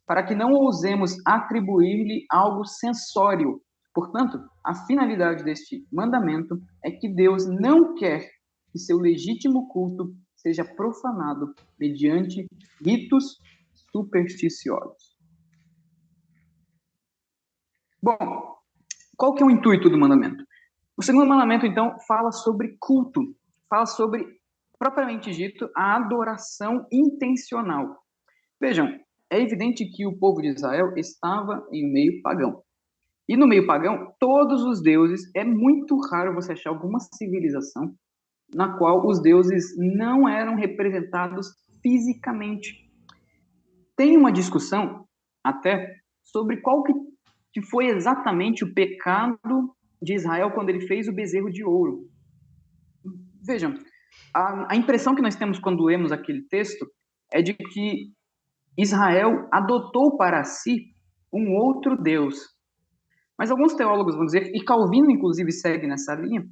para que não ousemos atribuir-lhe algo sensório. Portanto, a finalidade deste mandamento é que Deus não quer que seu legítimo culto seja profanado mediante ritos supersticiosos. Bom, qual que é o intuito do mandamento? O segundo mandamento, então, fala sobre culto, fala sobre, propriamente dito, a adoração intencional. Vejam, é evidente que o povo de Israel estava em um meio pagão. E no meio pagão, todos os deuses, é muito raro você achar alguma civilização na qual os deuses não eram representados fisicamente. Tem uma discussão, até, sobre qual que foi exatamente o pecado de Israel quando ele fez o bezerro de ouro. Vejam, a impressão que nós temos quando lemos aquele texto é de que Israel adotou para si um outro Deus. Mas alguns teólogos vão dizer, e Calvino inclusive segue nessa linha,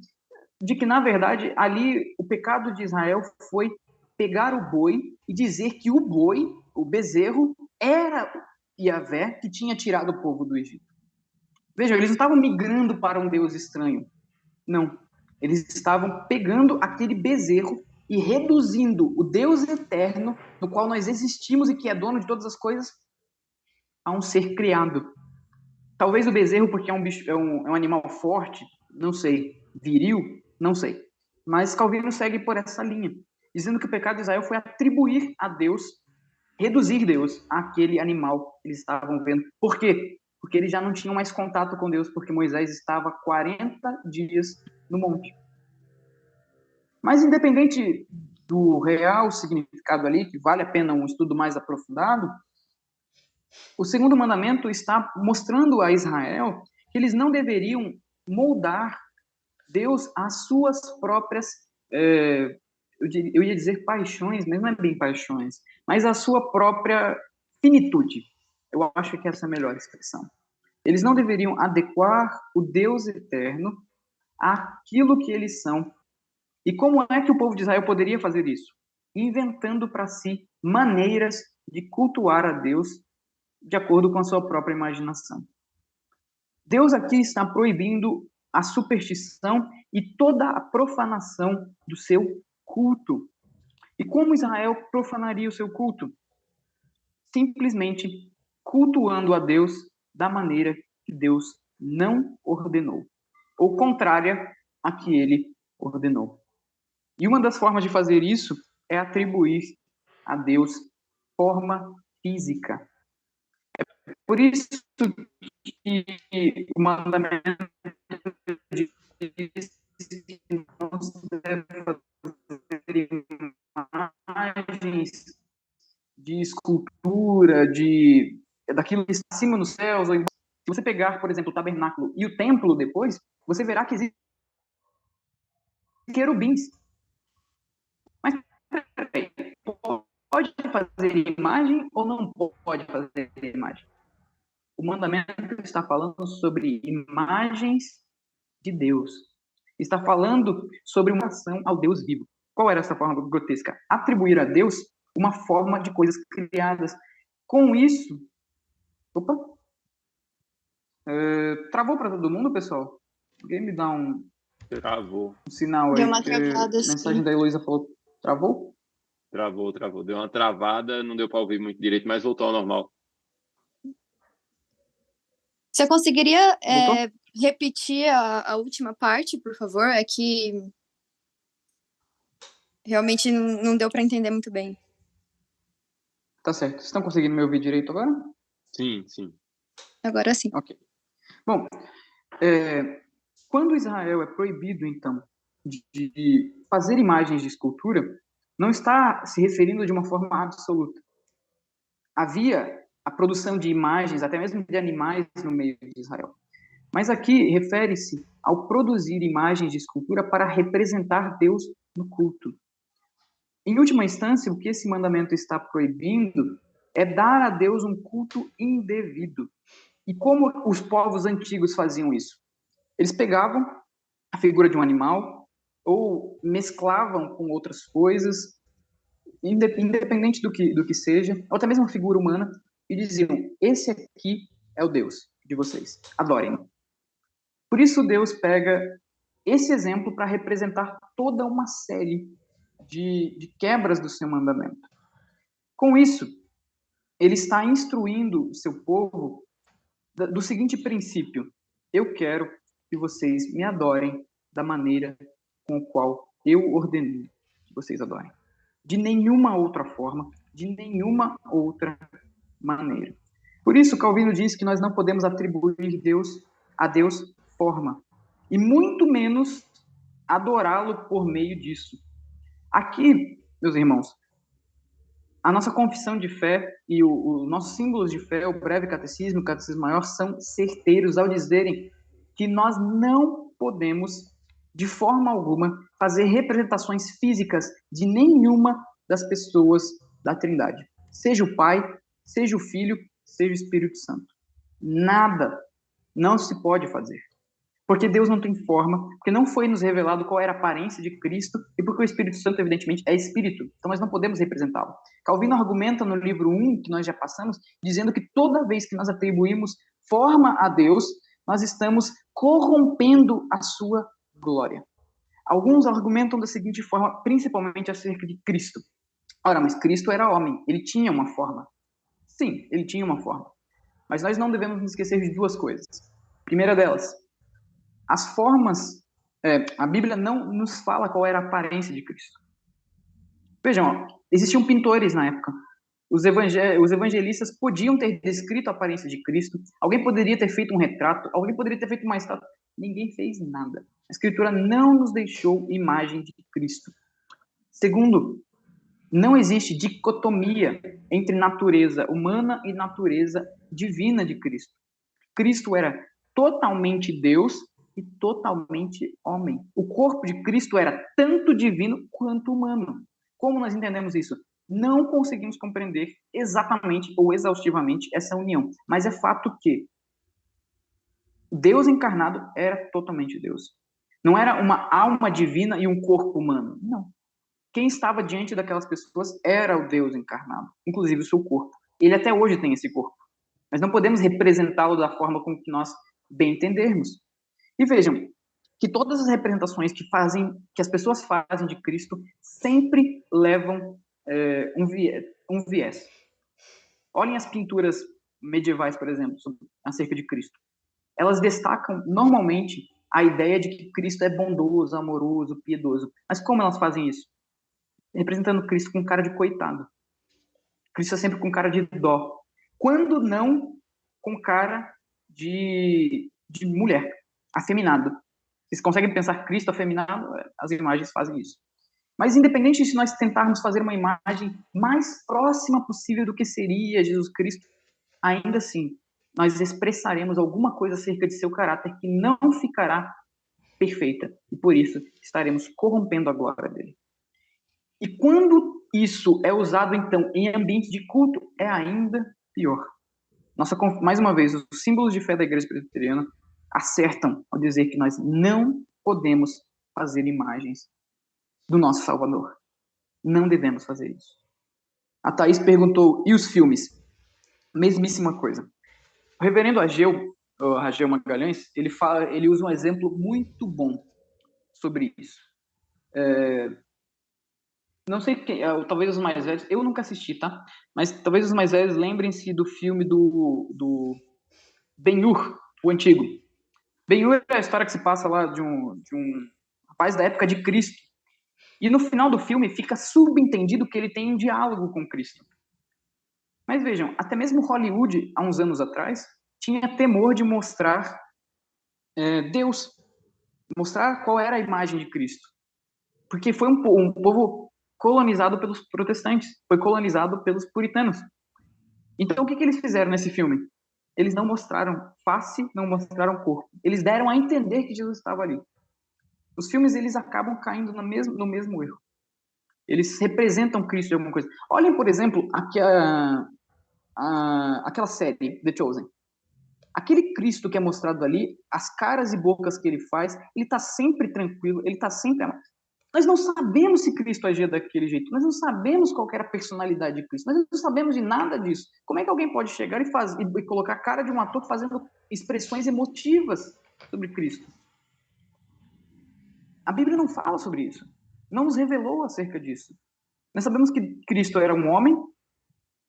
de que na verdade ali o pecado de Israel foi pegar o boi e dizer que o boi, o bezerro, era Yahvé que tinha tirado o povo do Egito. Vejam, eles não estavam migrando para um Deus estranho. Não. Eles estavam pegando aquele bezerro e reduzindo o Deus eterno, no qual nós existimos e que é dono de todas as coisas, a um ser criado. Talvez o bezerro, porque é um bicho, é um animal forte, não sei. Viril, não sei. Mas Calvino segue por essa linha, dizendo que o pecado de Israel foi atribuir a Deus, reduzir Deus àquele animal que eles estavam vendo. Por quê? Porque eles já não tinham mais contato com Deus, porque Moisés estava 40 dias no monte. Mas independente do real significado ali, que vale a pena um estudo mais aprofundado, o segundo mandamento está mostrando a Israel que eles não deveriam moldar Deus às suas próprias, eu ia dizer paixões, mas não é bem paixões, mas à sua própria finitude. Eu acho que essa é a melhor expressão. Eles não deveriam adequar o Deus eterno àquilo que eles são. E como é que o povo de Israel poderia fazer isso? Inventando para si maneiras de cultuar a Deus de acordo com a sua própria imaginação. Deus aqui está proibindo a superstição e toda a profanação do seu culto. E como Israel profanaria o seu culto? Simplesmente cultuando a Deus da maneira que Deus não ordenou, ou contrária a que ele ordenou. E uma das formas de fazer isso é atribuir a Deus forma física. É por isso que o mandamento diz que não se deve fazer imagens de escultura, daquilo que está acima nos céus. Ou se você pegar, por exemplo, o tabernáculo e o templo depois, você verá que existem querubins. Mas pode fazer imagem ou não pode fazer imagem? O mandamento está falando sobre imagens de Deus. Está falando sobre uma ação ao Deus vivo. Qual era essa forma grotesca? Atribuir a Deus uma forma de coisas criadas. Com isso... Opa! Travou para todo mundo, pessoal? Alguém me dá um sinal aí? Deu uma travada, A mensagem da Heloísa falou, travou? Travou. Deu uma travada, não deu para ouvir muito direito, mas voltou ao normal. Você conseguiria repetir a última parte, por favor? É que realmente não deu para entender muito bem. Tá certo. Vocês estão conseguindo me ouvir direito agora? Sim. Agora sim. Ok. Bom, quando Israel é proibido, então, de fazer imagens de escultura, não está se referindo de uma forma absoluta. Havia a produção de imagens, até mesmo de animais, no meio de Israel. Mas aqui refere-se ao produzir imagens de escultura para representar Deus no culto. Em última instância, o que esse mandamento está proibindo é dar a Deus um culto indevido. E como os povos antigos faziam isso? Eles pegavam a figura de um animal ou mesclavam com outras coisas, independente do que seja, ou até mesmo uma figura humana, e diziam, esse aqui é o Deus de vocês, adorem-no. Por isso Deus pega esse exemplo para representar toda uma série de quebras do seu mandamento. Com isso, ele está instruindo o seu povo do seguinte princípio: eu quero que vocês me adorem da maneira com a qual eu ordenei que vocês adorem. De nenhuma outra forma, de nenhuma outra maneira. Por isso, Calvino diz que nós não podemos atribuir a Deus forma, e muito menos adorá-lo por meio disso. Aqui, meus irmãos, a nossa confissão de fé e os nossos símbolos de fé, o breve catecismo, o catecismo maior, são certeiros ao dizerem que nós não podemos, de forma alguma, fazer representações físicas de nenhuma das pessoas da Trindade. Seja o Pai, seja o Filho, seja o Espírito Santo. Nada. Não se pode fazer. Porque Deus não tem forma, porque não foi nos revelado qual era a aparência de Cristo, e porque o Espírito Santo, evidentemente, é Espírito. Então, nós não podemos representá-lo. Calvino argumenta no livro 1, que nós já passamos, dizendo que toda vez que nós atribuímos forma a Deus, nós estamos corrompendo a sua glória. Alguns argumentam da seguinte forma, principalmente acerca de Cristo. Ora, mas Cristo era homem, ele tinha uma forma. Sim, ele tinha uma forma. Mas nós não devemos nos esquecer de duas coisas. Primeira delas, as formas, a Bíblia não nos fala qual era a aparência de Cristo. Vejam, existiam pintores na época. Os evangelistas podiam ter descrito a aparência de Cristo. Alguém poderia ter feito um retrato. Alguém poderia ter feito uma estátua. Ninguém fez nada. A Escritura não nos deixou imagem de Cristo. Segundo, não existe dicotomia entre natureza humana e natureza divina de Cristo. Cristo era totalmente Deus e totalmente homem. O corpo de Cristo era tanto divino quanto humano. Como nós entendemos isso? Não conseguimos compreender exatamente ou exaustivamente essa união, mas é fato que Deus encarnado era totalmente Deus. Não era uma alma divina e um corpo humano. Não. Quem estava diante daquelas pessoas era o Deus encarnado, inclusive o seu corpo. Ele até hoje tem esse corpo. Mas não podemos representá-lo da forma como que nós bem entendermos. E vejam que todas as representações que as pessoas fazem de Cristo sempre levam um viés. Olhem as pinturas medievais, por exemplo, acerca de Cristo. Elas destacam normalmente a ideia de que Cristo é bondoso, amoroso, piedoso. Mas como elas fazem isso? Representando Cristo com cara de coitado. Cristo é sempre com cara de dó. Quando não com cara de mulher, afeminado. Vocês conseguem pensar Cristo afeminado? As imagens fazem isso. Mas independente de nós tentarmos fazer uma imagem mais próxima possível do que seria Jesus Cristo, ainda assim, nós expressaremos alguma coisa acerca de seu caráter que não ficará perfeita. E por isso estaremos corrompendo a glória dele. E quando isso é usado, então, em ambiente de culto, é ainda pior. Mais uma vez, os símbolos de fé da Igreja Presbiteriana acertam ao dizer que nós não podemos fazer imagens do nosso Salvador. Não devemos fazer isso. A Thaís perguntou, e os filmes? Mesmíssima coisa. O reverendo Ageu Magalhães, ele usa um exemplo muito bom sobre isso. Não sei quem, talvez os mais velhos, eu nunca assisti, tá? Mas talvez os mais velhos lembrem-se do filme do Ben-Hur, o antigo. Ben-Hur é a história que se passa lá de um rapaz da época de Cristo. E no final do filme fica subentendido que ele tem um diálogo com Cristo. Mas vejam, até mesmo Hollywood, há uns anos atrás, tinha temor de mostrar Deus, mostrar qual era a imagem de Cristo. Porque foi um povo colonizado pelos protestantes, foi colonizado pelos puritanos. Então, o que eles fizeram nesse filme? Eles não mostraram face, não mostraram corpo. Eles deram a entender que Jesus estava ali. Os filmes, eles acabam caindo no mesmo erro. Eles representam Cristo de alguma coisa. Olhem, por exemplo, aquela série, The Chosen. Aquele Cristo que é mostrado ali, as caras e bocas que ele faz, ele está sempre tranquilo, ele está sempre... Nós não sabemos se Cristo agia daquele jeito. Nós não sabemos qual era a personalidade de Cristo. Nós não sabemos de nada disso. Como é que alguém pode chegar e colocar a cara de um ator fazendo expressões emotivas sobre Cristo? A Bíblia não fala sobre isso. Não nos revelou acerca disso. Nós sabemos que Cristo era um homem,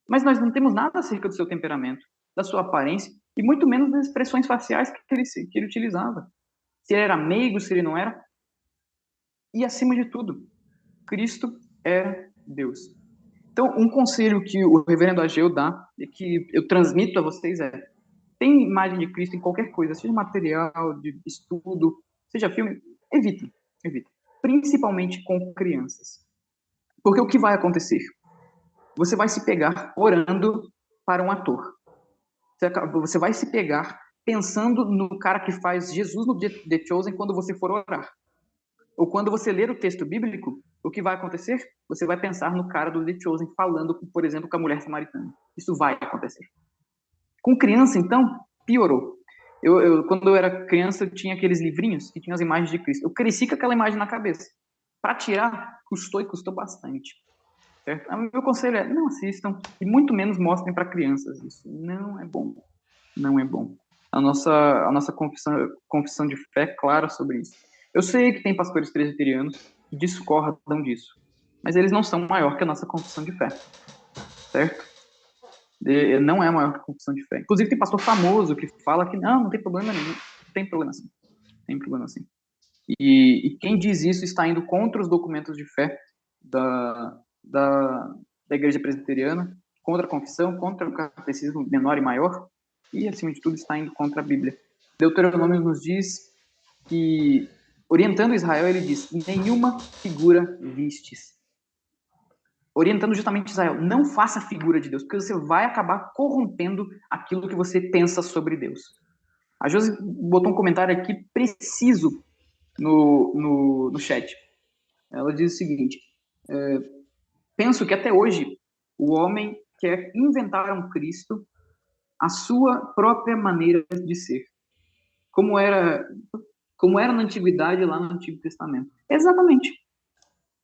mas nós não temos nada acerca do seu temperamento, da sua aparência, e muito menos das expressões faciais que ele utilizava. Se ele era meigo, se ele não era. E, acima de tudo, Cristo era Deus. Então, um conselho que o reverendo Ageu dá, e que eu transmito a vocês tem imagem de Cristo em qualquer coisa, seja material, de estudo, seja filme, evite. Principalmente com crianças. Porque o que vai acontecer? Você vai se pegar orando para um ator. Você vai se pegar pensando no cara que faz Jesus no The Chosen quando você for orar. Ou quando você ler o texto bíblico, o que vai acontecer? Você vai pensar no cara do The Chosen falando, por exemplo, com a mulher samaritana. Isso vai acontecer. Com criança, então, piorou. Quando eu era criança, eu tinha aqueles livrinhos que tinham as imagens de Cristo. Eu cresci com aquela imagem na cabeça. Para tirar, custou e custou bastante. Certo? O meu conselho é, não assistam e muito menos mostrem para crianças. Isso não é bom. Não é bom. A nossa confissão de fé é clara sobre isso. Eu sei que tem pastores presbiterianos que discordam disso, mas eles não são maior que a nossa confissão de fé. Certo? Não é maior que a confissão de fé. Inclusive, tem pastor famoso que fala que não tem problema nenhum. Tem problema sim. Tem problema sim. E quem diz isso está indo contra os documentos de fé da igreja presbiteriana, contra a confissão, contra o catecismo menor e maior, e, acima de tudo, está indo contra a Bíblia. Deuteronômio nos diz que, orientando Israel, ele diz, nenhuma figura vistes. Orientando justamente Israel, não faça figura de Deus, porque você vai acabar corrompendo aquilo que você pensa sobre Deus. A Josi botou um comentário aqui preciso no chat. Ela diz o seguinte, penso que até hoje o homem quer inventar um Cristo à sua própria maneira de ser, como era na antiguidade, lá no Antigo Testamento. Exatamente.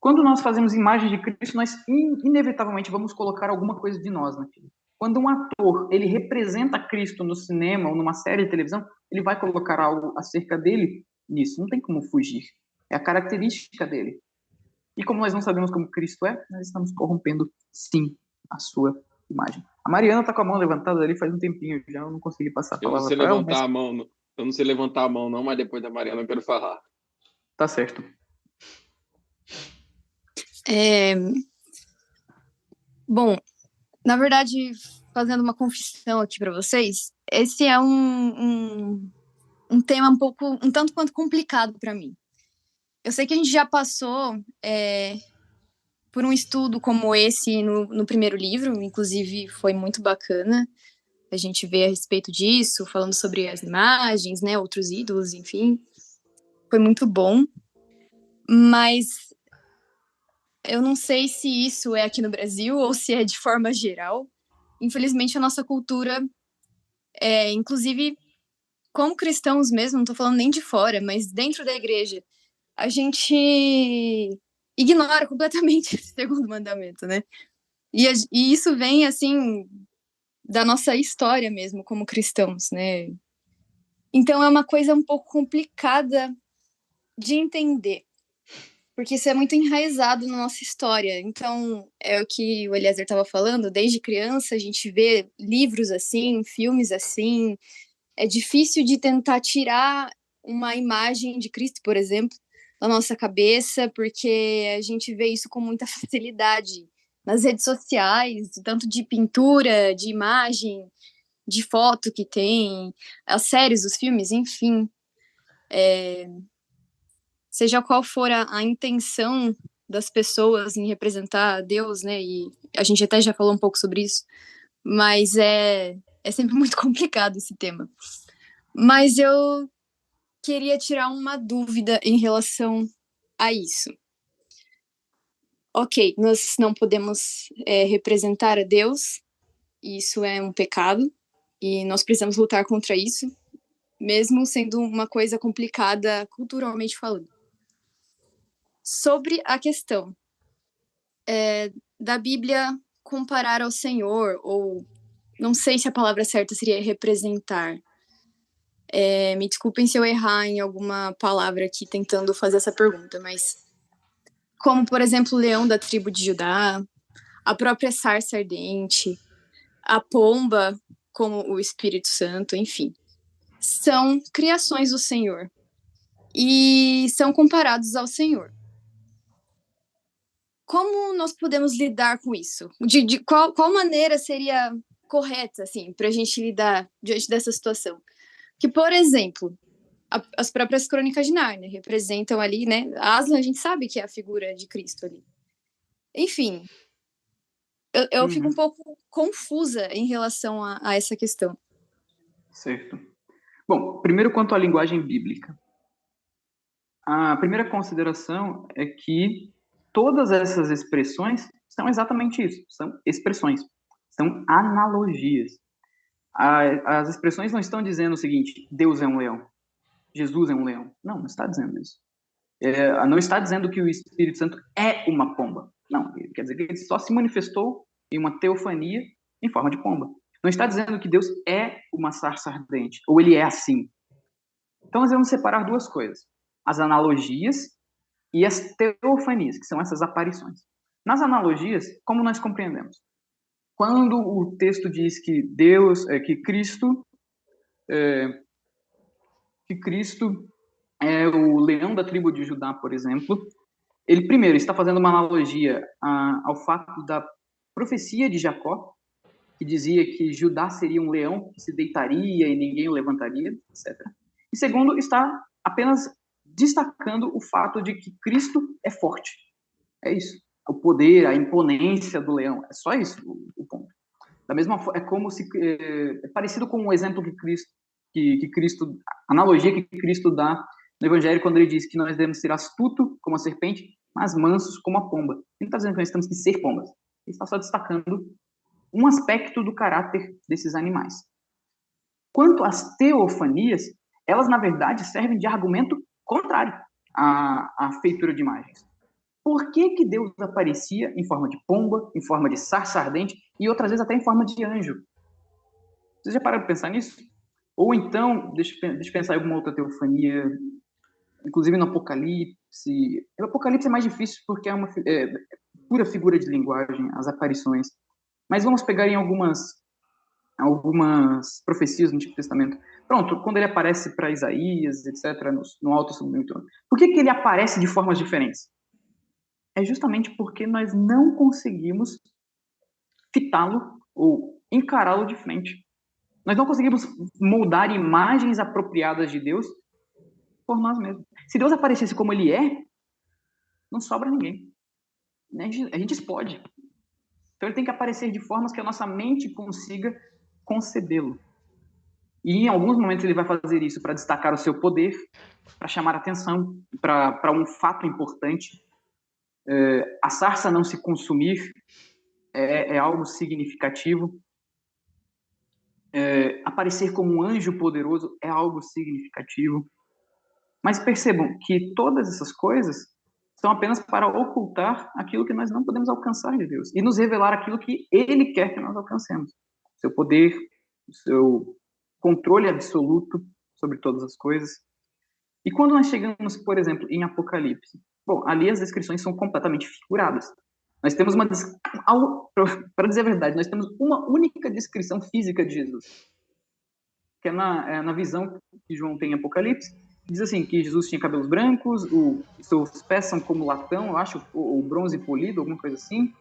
Quando nós fazemos imagem de Cristo, nós inevitavelmente vamos colocar alguma coisa de nós naquilo. Quando um ator ele representa Cristo no cinema ou numa série de televisão, ele vai colocar algo acerca dele nisso. Não tem como fugir. É a característica dele. E como nós não sabemos como Cristo é, nós estamos corrompendo, sim, a sua imagem. A Mariana está com a mão levantada ali faz um tempinho já, eu não consegui passar a palavra para ela. Eu não sei levantar a mão, não, mas depois da Mariana eu quero falar. Tá certo. Bom, na verdade, fazendo uma confissão aqui para vocês, esse é um tema um tanto quanto complicado para mim. Eu sei que a gente já passou por um estudo como esse no primeiro livro, inclusive foi muito bacana a gente ver a respeito disso, falando sobre as imagens, né, outros ídolos, enfim. Foi muito bom, mas eu não sei se isso é aqui no Brasil ou se é de forma geral. Infelizmente, a nossa cultura, inclusive como cristãos mesmo, não estou falando nem de fora, mas dentro da igreja, a gente ignora completamente esse segundo mandamento, né? E isso vem, assim, da nossa história mesmo, como cristãos, né? Então, é uma coisa um pouco complicada de entender, porque isso é muito enraizado na nossa história. Então, é o que o Eliezer estava falando, desde criança a gente vê livros assim, filmes assim. É difícil de tentar tirar uma imagem de Cristo, por exemplo, da nossa cabeça, porque a gente vê isso com muita facilidade nas redes sociais, tanto de pintura, de imagem, de foto que tem, as séries, os filmes, enfim. Seja qual for a intenção das pessoas em representar Deus, né? E a gente até já falou um pouco sobre isso, mas é sempre muito complicado esse tema. Mas eu queria tirar uma dúvida em relação a isso. Ok, nós não podemos representar a Deus, isso é um pecado, e nós precisamos lutar contra isso, mesmo sendo uma coisa complicada culturalmente falando. Sobre a questão da Bíblia comparar ao Senhor, ou não sei se a palavra certa seria representar. Me desculpem se eu errar em alguma palavra aqui tentando fazer essa pergunta, mas como, por exemplo, o leão da tribo de Judá, a própria sarça ardente, a pomba como o Espírito Santo, enfim, são criações do Senhor e são comparados ao Senhor. Como nós podemos lidar com isso? De qual maneira seria correta, assim, para a gente lidar diante dessa situação? Que, por exemplo, as próprias crônicas de Nárnia representam ali, né? Aslan, a gente sabe que é a figura de Cristo ali. Enfim, eu fico um pouco confusa em relação a essa questão. Certo. Bom, primeiro quanto à linguagem bíblica. A primeira consideração é que todas essas expressões são exatamente isso, são expressões, são analogias. As expressões não estão dizendo o seguinte: Deus é um leão, Jesus é um leão. Não está dizendo isso. Não está dizendo que o Espírito Santo é uma pomba. Não, quer dizer que ele só se manifestou em uma teofania em forma de pomba. Não está dizendo que Deus é uma sarça ardente, ou ele é assim. Então, nós vamos separar duas coisas: as analogias e as teofanias, que são essas aparições. Nas analogias, como nós compreendemos? Quando o texto diz que Cristo é o leão da tribo de Judá, por exemplo, ele primeiro está fazendo uma analogia ao fato da profecia de Jacó, que dizia que Judá seria um leão que se deitaria e ninguém o levantaria, etc. E segundo, está apenas destacando o fato de que Cristo é forte. É isso. O poder, a imponência do leão. É só isso o ponto. Da mesma forma, é parecido com o exemplo que Cristo, a analogia que Cristo dá no Evangelho quando ele diz que nós devemos ser astuto como a serpente, mas mansos como a pomba. Ele não está dizendo que nós temos que ser pombas. Ele está só destacando um aspecto do caráter desses animais. Quanto às teofanias, elas, na verdade, servem de argumento contrário à feitura de imagens. Por que Deus aparecia em forma de pomba, em forma de sarça ardente e outras vezes até em forma de anjo? Vocês já pararam de pensar nisso? Ou então, deixa eu pensar em alguma outra teofania, inclusive no Apocalipse. O Apocalipse é mais difícil porque é uma pura figura de linguagem, as aparições. Mas vamos pegar em algumas profecias no Antigo Testamento. Pronto, quando ele aparece para Isaías, etc., no Alto sobre o Trono. Por que ele aparece de formas diferentes? É justamente porque nós não conseguimos fitá-lo ou encará-lo de frente. Nós não conseguimos moldar imagens apropriadas de Deus por nós mesmos. Se Deus aparecesse como ele é, não sobra ninguém. A gente explode. Então ele tem que aparecer de formas que a nossa mente consiga concebê-lo. E em alguns momentos ele vai fazer isso para destacar o seu poder, para chamar atenção para um fato importante. A sarça não se consumir é algo significativo. Aparecer como um anjo poderoso é algo significativo. Mas percebam que todas essas coisas são apenas para ocultar aquilo que nós não podemos alcançar de Deus e nos revelar aquilo que Ele quer que nós alcancemos. Seu poder, o seu controle absoluto sobre todas as coisas. E quando nós chegamos, por exemplo, em Apocalipse, bom, ali as descrições são completamente figuradas. Nós temos para dizer a verdade, nós temos uma única descrição física de Jesus, que é na visão que João tem em Apocalipse. Diz assim, que Jesus tinha cabelos brancos, seus pés são como latão, eu acho, ou bronze polido, alguma coisa assim.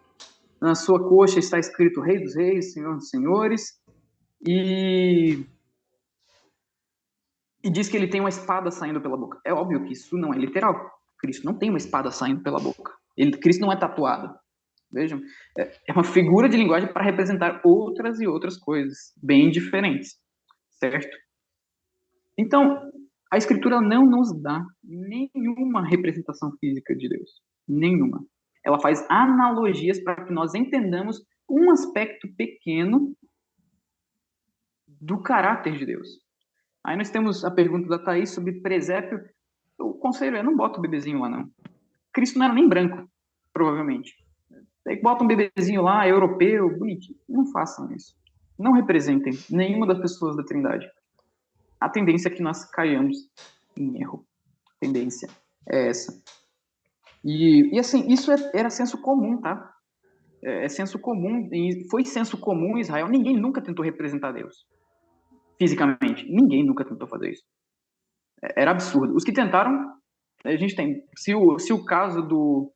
Na sua coxa está escrito Rei dos Reis, Senhor dos Senhores. E diz que ele tem uma espada saindo pela boca. É óbvio que isso não é literal. Cristo não tem uma espada saindo pela boca. Cristo não é tatuado. Vejam, é uma figura de linguagem para representar outras e outras coisas, bem diferentes. Certo? Então, a Escritura não nos dá nenhuma representação física de Deus. Nenhuma. Ela faz analogias para que nós entendamos um aspecto pequeno do caráter de Deus. Aí nós temos a pergunta da Thaís sobre presépio. O conselho não bota o bebezinho lá, não. Cristo não era nem branco, provavelmente. Aí bota um bebezinho lá, europeu, bonitinho. Não façam isso. Não representem nenhuma das pessoas da Trindade. A tendência é que nós caiamos em erro. A tendência é essa. E assim, isso era senso comum, tá? É senso comum, e foi senso comum em Israel. Ninguém nunca tentou representar Deus fisicamente. Ninguém nunca tentou fazer isso. Era absurdo. Os que tentaram, a gente tem. Se o caso do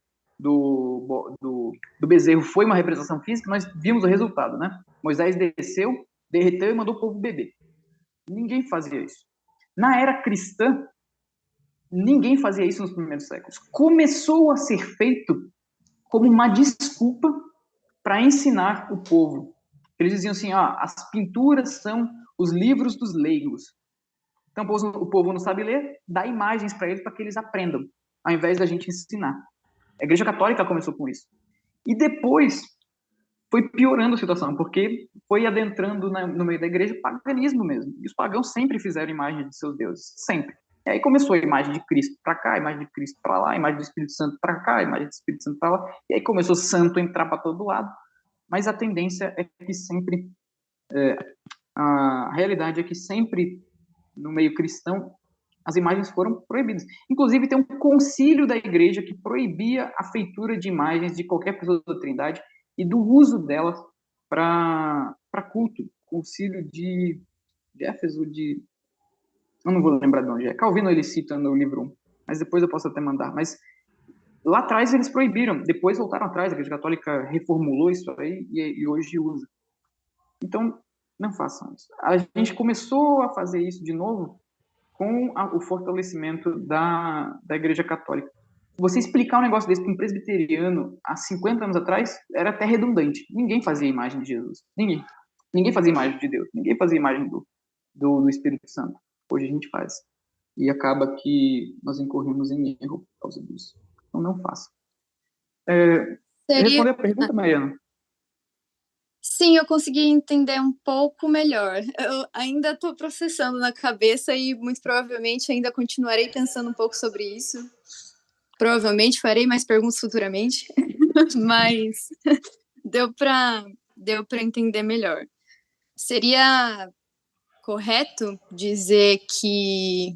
bezerro foi uma representação física, nós vimos o resultado, né? Moisés desceu, derreteu e mandou o povo beber. Ninguém fazia isso. Na era cristã, ninguém fazia isso nos primeiros séculos. Começou a ser feito como uma desculpa para ensinar o povo. Eles diziam assim, as pinturas são os livros dos leigos. Então o povo não sabe ler, dá imagens para eles para que eles aprendam, ao invés da gente ensinar. A Igreja Católica começou com isso. E depois foi piorando a situação, porque foi adentrando no meio da igreja o paganismo mesmo. E os pagãos sempre fizeram imagem de seus deuses, sempre. E aí começou a imagem de Cristo para cá, a imagem de Cristo para lá, a imagem do Espírito Santo para cá, a imagem do Espírito Santo para lá. E aí começou santo a entrar para todo lado. Mas a tendência é que sempre, a realidade é que sempre no meio cristão as imagens foram proibidas. Inclusive tem um concílio da igreja que proibia a feitura de imagens de qualquer pessoa da Trindade e do uso delas para culto. Concílio de Éfeso, eu não vou lembrar de onde é. Calvino ele cita no livro 1, mas depois eu posso até mandar. Mas lá atrás eles proibiram, depois voltaram atrás, a Igreja Católica reformulou isso aí e hoje usa. Então, não façam isso. A gente começou a fazer isso de novo com o fortalecimento da Igreja Católica. Você explicar um negócio desse para um presbiteriano há 50 anos atrás era até redundante. Ninguém fazia imagem de Jesus. Ninguém. Ninguém fazia imagem de Deus. Ninguém fazia imagem do Espírito Santo. Hoje a gente faz. E acaba que nós incorremos em erro por causa disso. Então não faça. Responder a pergunta, Mariana? Sim, eu consegui entender um pouco melhor. Eu ainda estou processando na cabeça e muito provavelmente ainda continuarei pensando um pouco sobre isso. Provavelmente farei mais perguntas futuramente, mas deu para entender melhor. Seria correto dizer que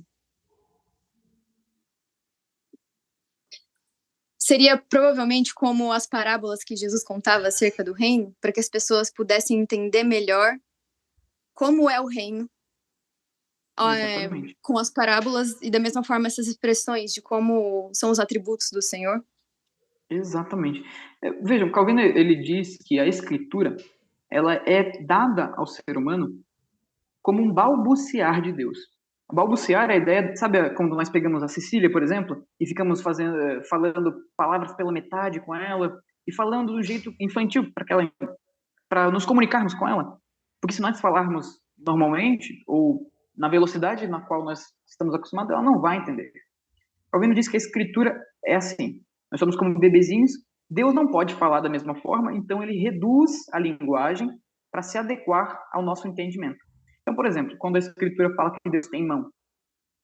seria provavelmente como as parábolas que Jesus contava acerca do reino, para que as pessoas pudessem entender melhor como é o reino, com as parábolas, e da mesma forma essas expressões de como são os atributos do Senhor? Exatamente. Vejam, Calvino ele diz que a escritura ela é dada ao ser humano como um balbuciar de Deus. Balbuciar é a ideia, sabe quando nós pegamos a Cecília, por exemplo, e ficamos falando palavras pela metade com ela, e falando do jeito infantil para nos comunicarmos com ela? Porque se nós falarmos normalmente, ou na velocidade na qual nós estamos acostumados, ela não vai entender. Calvino diz que a escritura é assim. Nós somos como bebezinhos, Deus não pode falar da mesma forma, então ele reduz a linguagem para se adequar ao nosso entendimento. Então, por exemplo, quando a escritura fala que Deus tem mão,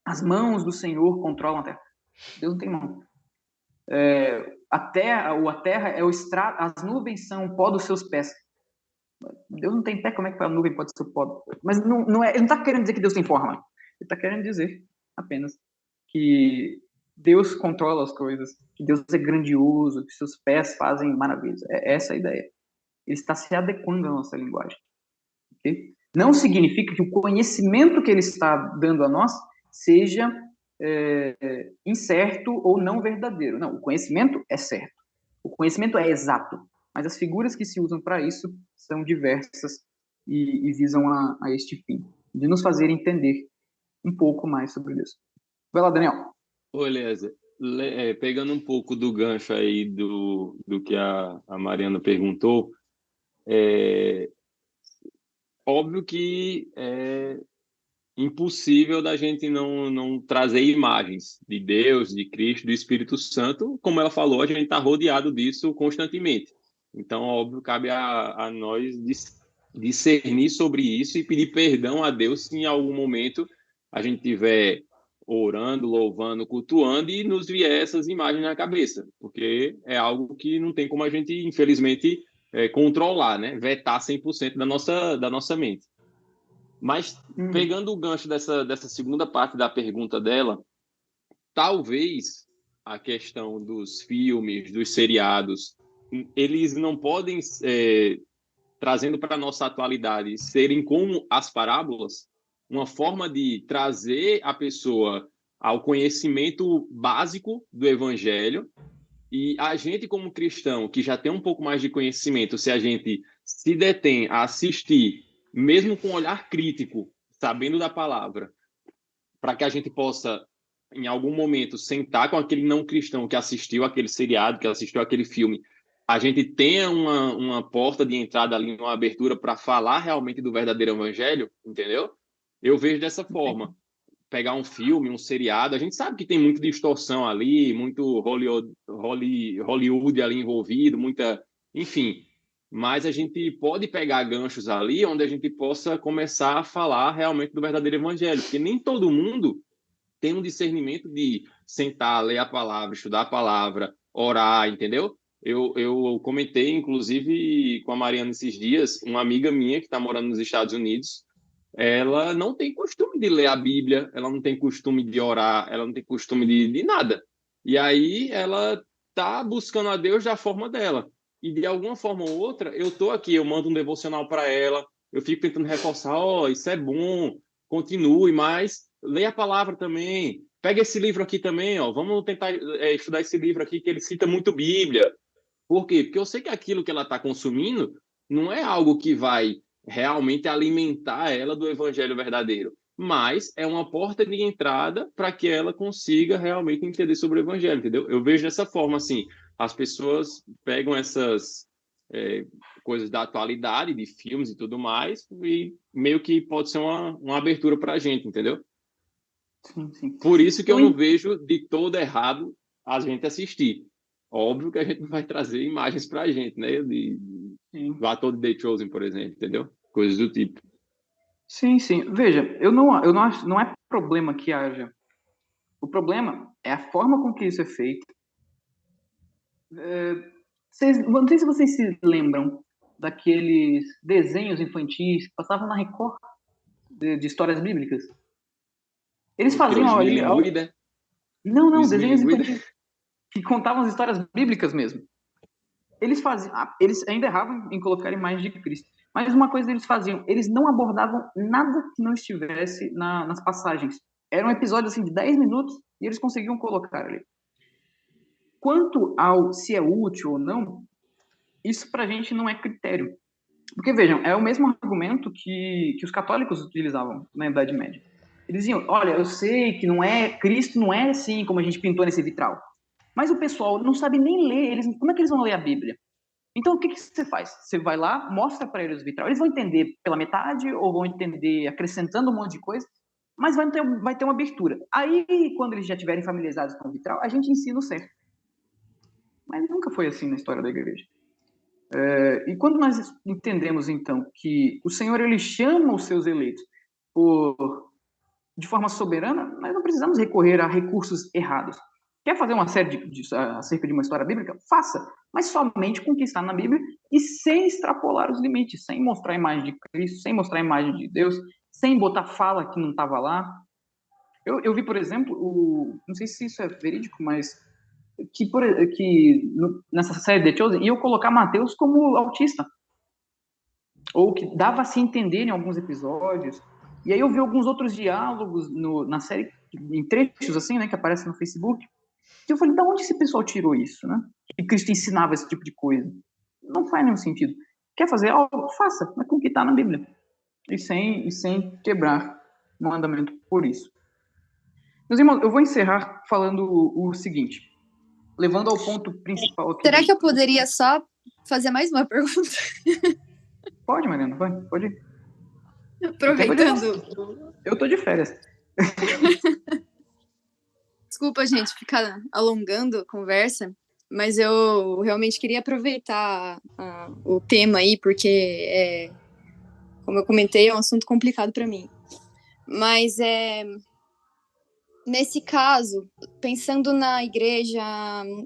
as mãos do Senhor controlam a terra. Deus não tem mão. A terra é o estrado, as nuvens são o pó dos seus pés. Deus não tem pé, como é que a nuvem pode ser o pó? Mas ele não está querendo dizer que Deus tem forma. Ele está querendo dizer apenas que Deus controla as coisas, que Deus é grandioso, que seus pés fazem maravilhas. É essa a ideia. Ele está se adequando à nossa linguagem. Okay? Não significa que o conhecimento que ele está dando a nós seja incerto ou não verdadeiro. Não, o conhecimento é certo. O conhecimento é exato. Mas as figuras que se usam para isso são diversas e visam a este fim, de nos fazer entender um pouco mais sobre Deus. Vai lá, Daniel. Ô, Eliezer, pegando um pouco do gancho aí do que a Mariana perguntou, óbvio que é impossível da gente não trazer imagens de Deus, de Cristo, do Espírito Santo. Como ela falou, a gente está rodeado disso constantemente. Então, óbvio, cabe a nós discernir sobre isso e pedir perdão a Deus se em algum momento a gente tiver orando, louvando, cultuando e nos vier essas imagens na cabeça, porque é algo que não tem como a gente, infelizmente, controlar, né? Vetar 100% da nossa mente. Mas, pegando o gancho dessa segunda parte da pergunta dela, talvez a questão dos filmes, dos seriados, eles não podem, trazendo para a nossa atualidade, serem como as parábolas, uma forma de trazer a pessoa ao conhecimento básico do evangelho, e a gente, como cristão, que já tem um pouco mais de conhecimento, se a gente se detém a assistir, mesmo com um olhar crítico, sabendo da palavra, para que a gente possa, em algum momento, sentar com aquele não cristão que assistiu aquele seriado, que assistiu aquele filme, a gente tenha uma porta de entrada ali, uma abertura para falar realmente do verdadeiro evangelho, entendeu? Eu vejo dessa forma. Pegar um filme, um seriado, a gente sabe que tem muita distorção ali, muito Hollywood ali envolvido, muita... Enfim, mas a gente pode pegar ganchos ali onde a gente possa começar a falar realmente do verdadeiro evangelho, porque nem todo mundo tem um discernimento de sentar, ler a palavra, estudar a palavra, orar, entendeu? Eu comentei, inclusive, com a Mariana esses dias, uma amiga minha que está morando nos Estados Unidos, ela não tem costume de ler a Bíblia, ela não tem costume de orar, ela não tem costume de nada. E aí ela está buscando a Deus da forma dela. E de alguma forma ou outra, eu estou aqui, eu mando um devocional para ela, eu fico tentando reforçar, isso é bom, continue, mas leia a palavra também. Pega esse livro aqui também, vamos tentar estudar esse livro aqui, que ele cita muito Bíblia. Por quê? Porque eu sei que aquilo que ela está consumindo não é algo que vai realmente alimentar ela do evangelho verdadeiro, mas é uma porta de entrada para que ela consiga realmente entender sobre o evangelho, entendeu? Eu vejo dessa forma, assim, as pessoas pegam essas coisas da atualidade, de filmes e tudo mais, e meio que pode ser uma abertura para a gente, entendeu? Sim, sim. Por isso que eu não vejo de todo errado a gente assistir. Óbvio que a gente não vai trazer imagens para a gente, né? Do ator de The Chosen, por exemplo, entendeu? Coisas do tipo. Sim, sim. Veja, eu não acho, não é problema que haja. O problema é a forma com que isso é feito. Não sei se vocês se lembram daqueles desenhos infantis que passavam na Record de histórias bíblicas. Eles faziam ali... Não, desenhos infantis que contavam as histórias bíblicas mesmo. Eles ainda erravam em colocar imagens de Cristo. Mas uma coisa eles faziam, eles não abordavam nada que não estivesse nas passagens. Eram episódios assim, de 10 minutos e eles conseguiam colocar ali. Quanto ao se é útil ou não, isso pra gente não é critério. Porque, vejam, é o mesmo argumento que os católicos utilizavam na Idade Média. Eles diziam, olha, eu sei que Cristo não é assim como a gente pintou nesse vitral. Mas o pessoal não sabe nem ler, como é que eles vão ler a Bíblia? Então, o que você faz? Você vai lá, mostra para eles o vitral. Eles vão entender pela metade ou vão entender acrescentando um monte de coisa, mas vai ter uma abertura. Aí, quando eles já estiverem familiarizados com o vitral, a gente ensina o certo. Mas nunca foi assim na história da igreja. E quando nós entendemos, então, que o Senhor ele chama os seus eleitos de forma soberana, nós não precisamos recorrer a recursos errados. Quer fazer uma série acerca de uma história bíblica? Faça, mas somente com o que está na Bíblia e sem extrapolar os limites, sem mostrar a imagem de Cristo, sem mostrar a imagem de Deus, sem botar fala que não estava lá. Eu vi, por exemplo, não sei se isso é verídico, mas nessa série The Chosen, iam colocar Mateus como autista. Ou que dava a se entender em alguns episódios. E aí eu vi alguns outros diálogos na série, em trechos assim, né, que aparecem no Facebook. E eu falei, da onde esse pessoal tirou isso, né? Que Cristo ensinava esse tipo de coisa. Não faz nenhum sentido. Quer fazer algo? Faça, mas com o que está na Bíblia. E sem quebrar o mandamento por isso. Meus irmãos, eu vou encerrar falando o seguinte. Levando ao ponto principal aqui. Será que eu poderia só fazer mais uma pergunta? Pode, Mariana, pode ir. Aproveitando. Eu tô de férias. Desculpa, gente, ficar alongando a conversa, mas eu realmente queria aproveitar o tema aí, porque, como eu comentei, é um assunto complicado para mim. Mas, nesse caso, pensando na igreja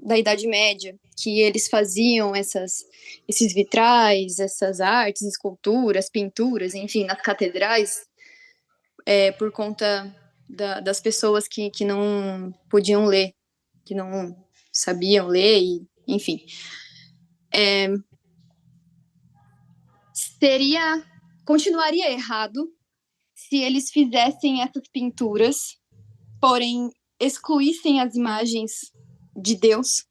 da Idade Média, que eles faziam esses vitrais, essas artes, esculturas, pinturas, enfim, nas catedrais, por conta das pessoas que não podiam ler, que não sabiam ler, enfim. Continuaria errado se eles fizessem essas pinturas, porém excluíssem as imagens de Deus.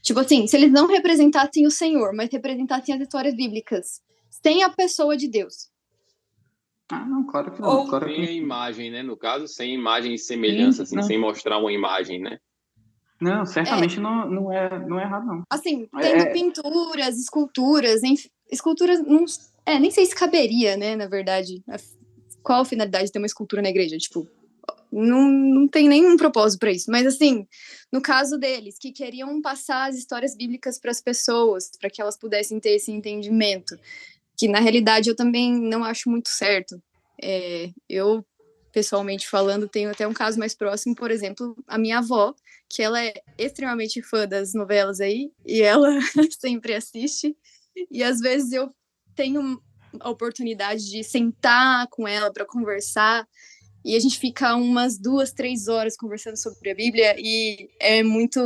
Tipo assim, se eles não representassem o Senhor, mas representassem as histórias bíblicas, sem a pessoa de Deus. Ah, não, claro que não. Claro sem a imagem, né? No caso, sem imagem e semelhança, assim, sem mostrar uma imagem, né? Não, certamente não é errado, não. Assim, tendo pinturas, esculturas, esculturas, nem sei se caberia, né, na verdade. Qual a finalidade de ter uma escultura na igreja? Tipo, Não tem nenhum propósito para isso. Mas, assim, no caso deles, que queriam passar as histórias bíblicas para as pessoas, para que elas pudessem ter esse entendimento, que na realidade eu também não acho muito certo. Eu, pessoalmente falando, tenho até um caso mais próximo, por exemplo, a minha avó, que ela é extremamente fã das novelas aí, e ela sempre assiste, e às vezes eu tenho a oportunidade de sentar com ela para conversar, e a gente fica umas 2, 3 horas conversando sobre a Bíblia, e é muito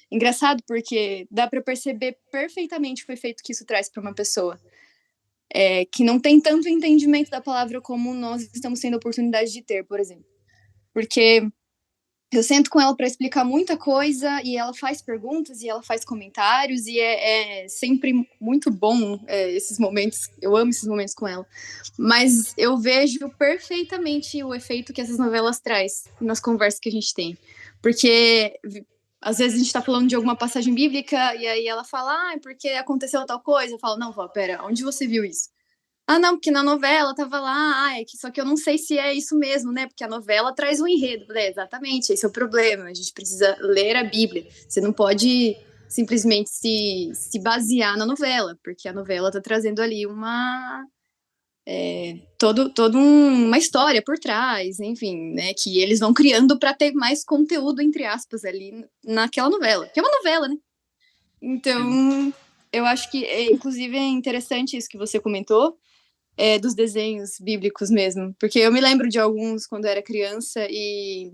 engraçado, porque dá para perceber perfeitamente o efeito que isso traz para uma pessoa que não tem tanto entendimento da palavra como nós estamos tendo a oportunidade de ter, por exemplo. Porque eu sento com ela para explicar muita coisa e ela faz perguntas e ela faz comentários e é sempre muito bom esses momentos. Eu amo esses momentos com ela. Mas eu vejo perfeitamente o efeito que essas novelas traz nas conversas que a gente tem. Porque às vezes a gente está falando de alguma passagem bíblica e aí ela fala, porque aconteceu tal coisa. Eu falo, não, vó, pera, onde você viu isso? Ah, não, porque na novela tava lá, só que eu não sei se é isso mesmo, né? Porque a novela traz um enredo. Exatamente, esse é o problema. A gente precisa ler a Bíblia. Você não pode simplesmente se basear na novela, porque a novela tá trazendo ali uma história por trás, enfim, né? Que eles vão criando para ter mais conteúdo, entre aspas, ali naquela novela. Que é uma novela, né? Então, eu acho que, inclusive, é interessante isso que você comentou, dos desenhos bíblicos mesmo. Porque eu me lembro de alguns quando eu era criança e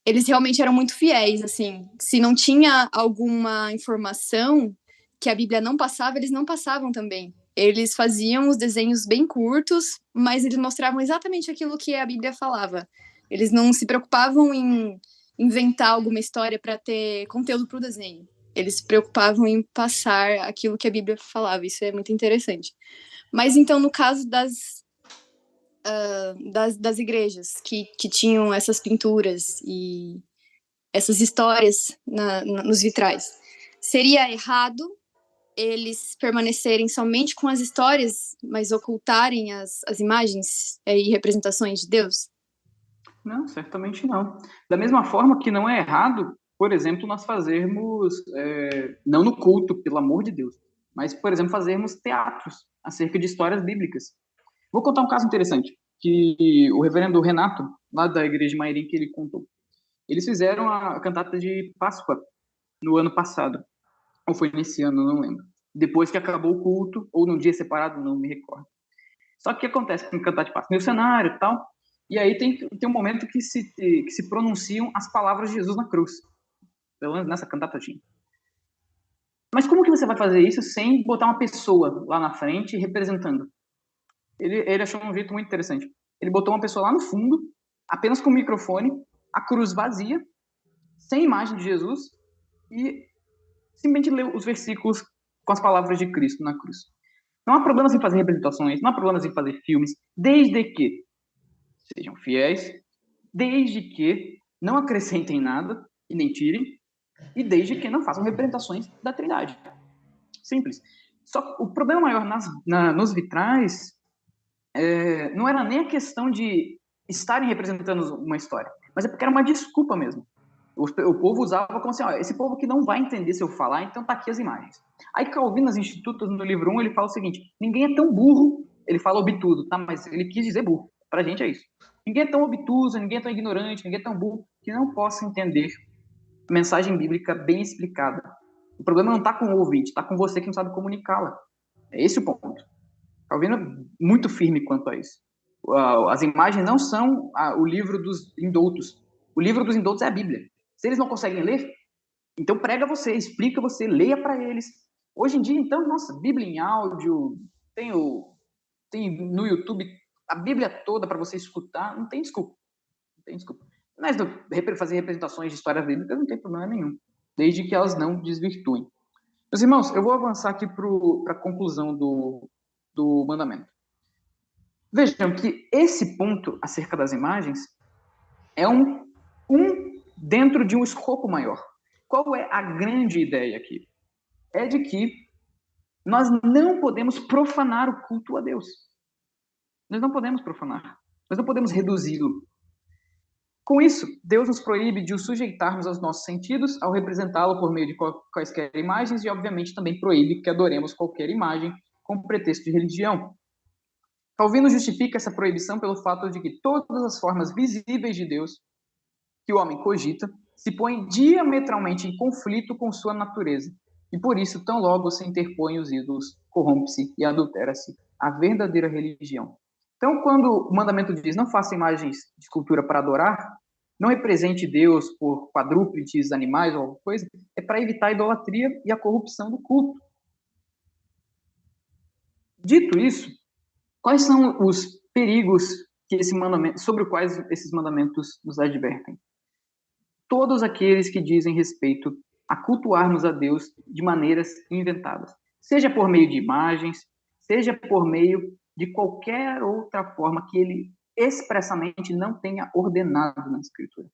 eles realmente eram muito fiéis, assim. Se não tinha alguma informação que a Bíblia não passava, eles não passavam também. Eles faziam os desenhos bem curtos, mas eles mostravam exatamente aquilo que a Bíblia falava. Eles não se preocupavam em inventar alguma história para ter conteúdo para o desenho. Eles se preocupavam em passar aquilo que a Bíblia falava. Isso é muito interessante. Mas então, no caso das igrejas que tinham essas pinturas e essas histórias nos vitrais, seria errado eles permanecerem somente com as histórias, mas ocultarem as imagens e representações de Deus? Não, certamente não. Da mesma forma que não é errado, por exemplo, nós fazermos, não no culto, pelo amor de Deus, mas, por exemplo, fazermos teatros acerca de histórias bíblicas. Vou contar um caso interessante, que o reverendo Renato, lá da igreja de Mairim, que ele contou. Eles fizeram a cantata de Páscoa no ano passado, ou foi nesse ano, não lembro. Depois que acabou o culto, ou num dia separado, não me recordo. Só que o que acontece com o cantata de Páscoa? Meu cenário e tal, e aí tem um momento que se pronunciam as palavras de Jesus na cruz. Pelo menos nessa cantata tinha. Mas como que você vai fazer isso sem botar uma pessoa lá na frente representando? Ele achou um jeito muito interessante. Ele botou uma pessoa lá no fundo, apenas com o microfone, a cruz vazia, sem imagem de Jesus, e simplesmente leu os versículos com as palavras de Cristo na cruz. Não há problemas em fazer representações, não há problemas em fazer filmes, desde que sejam fiéis, desde que não acrescentem nada e nem tirem, e desde que não façam representações da Trindade. Simples. Só que o problema maior nos vitrais não era nem a questão de estarem representando uma história, mas é porque era uma desculpa mesmo. O povo usava como assim, esse povo que não vai entender se eu falar, então tá aqui as imagens. Aí Calvino, nas Institutas, no livro 1, ele fala o seguinte, ninguém é tão burro, ele fala obtuso, tá? Mas ele quis dizer burro. Pra gente é isso. Ninguém é tão obtuso, ninguém é tão ignorante, ninguém é tão burro que não possa entender a mensagem bíblica bem explicada. O problema não está com o ouvinte, está com você que não sabe comunicá-la. É esse o ponto. Calvino é muito firme quanto a isso. As imagens não são o livro dos indoutos. O livro dos indoutos é a Bíblia. Se eles não conseguem ler, então prega você, explica você, leia para eles. Hoje em dia, então, nossa, Bíblia em áudio, tem no YouTube a Bíblia toda para você escutar, não tem desculpa. Não tem desculpa. Mas fazer representações de histórias bíblicas não tem problema nenhum, desde que elas não desvirtuem. Meus irmãos, eu vou avançar aqui para a conclusão do mandamento. Vejam que esse ponto acerca das imagens é um dentro de um escopo maior. Qual é a grande ideia aqui? É de que nós não podemos profanar o culto a Deus. Nós não podemos profanar. Nós não podemos reduzi-lo. Com isso, Deus nos proíbe de o sujeitarmos aos nossos sentidos ao representá-lo por meio de quaisquer imagens e, obviamente, também proíbe que adoremos qualquer imagem com pretexto de religião. Calvino justifica essa proibição pelo fato de que todas as formas visíveis de Deus que o homem cogita se põem diametralmente em conflito com sua natureza, e por isso, tão logo se interpõem os ídolos, corrompe-se e adultera-se a verdadeira religião. Então, quando o mandamento diz não faça imagens de escultura para adorar, não represente Deus por quadrúpedes, animais ou alguma coisa, é para evitar a idolatria e a corrupção do culto. Dito isso, quais são os perigos que sobre os quais esses mandamentos nos advertem? Todos aqueles que dizem respeito a cultuarmos a Deus de maneiras inventadas, seja por meio de imagens, seja por meio de qualquer outra forma que ele expressamente não tenha ordenado na Escritura.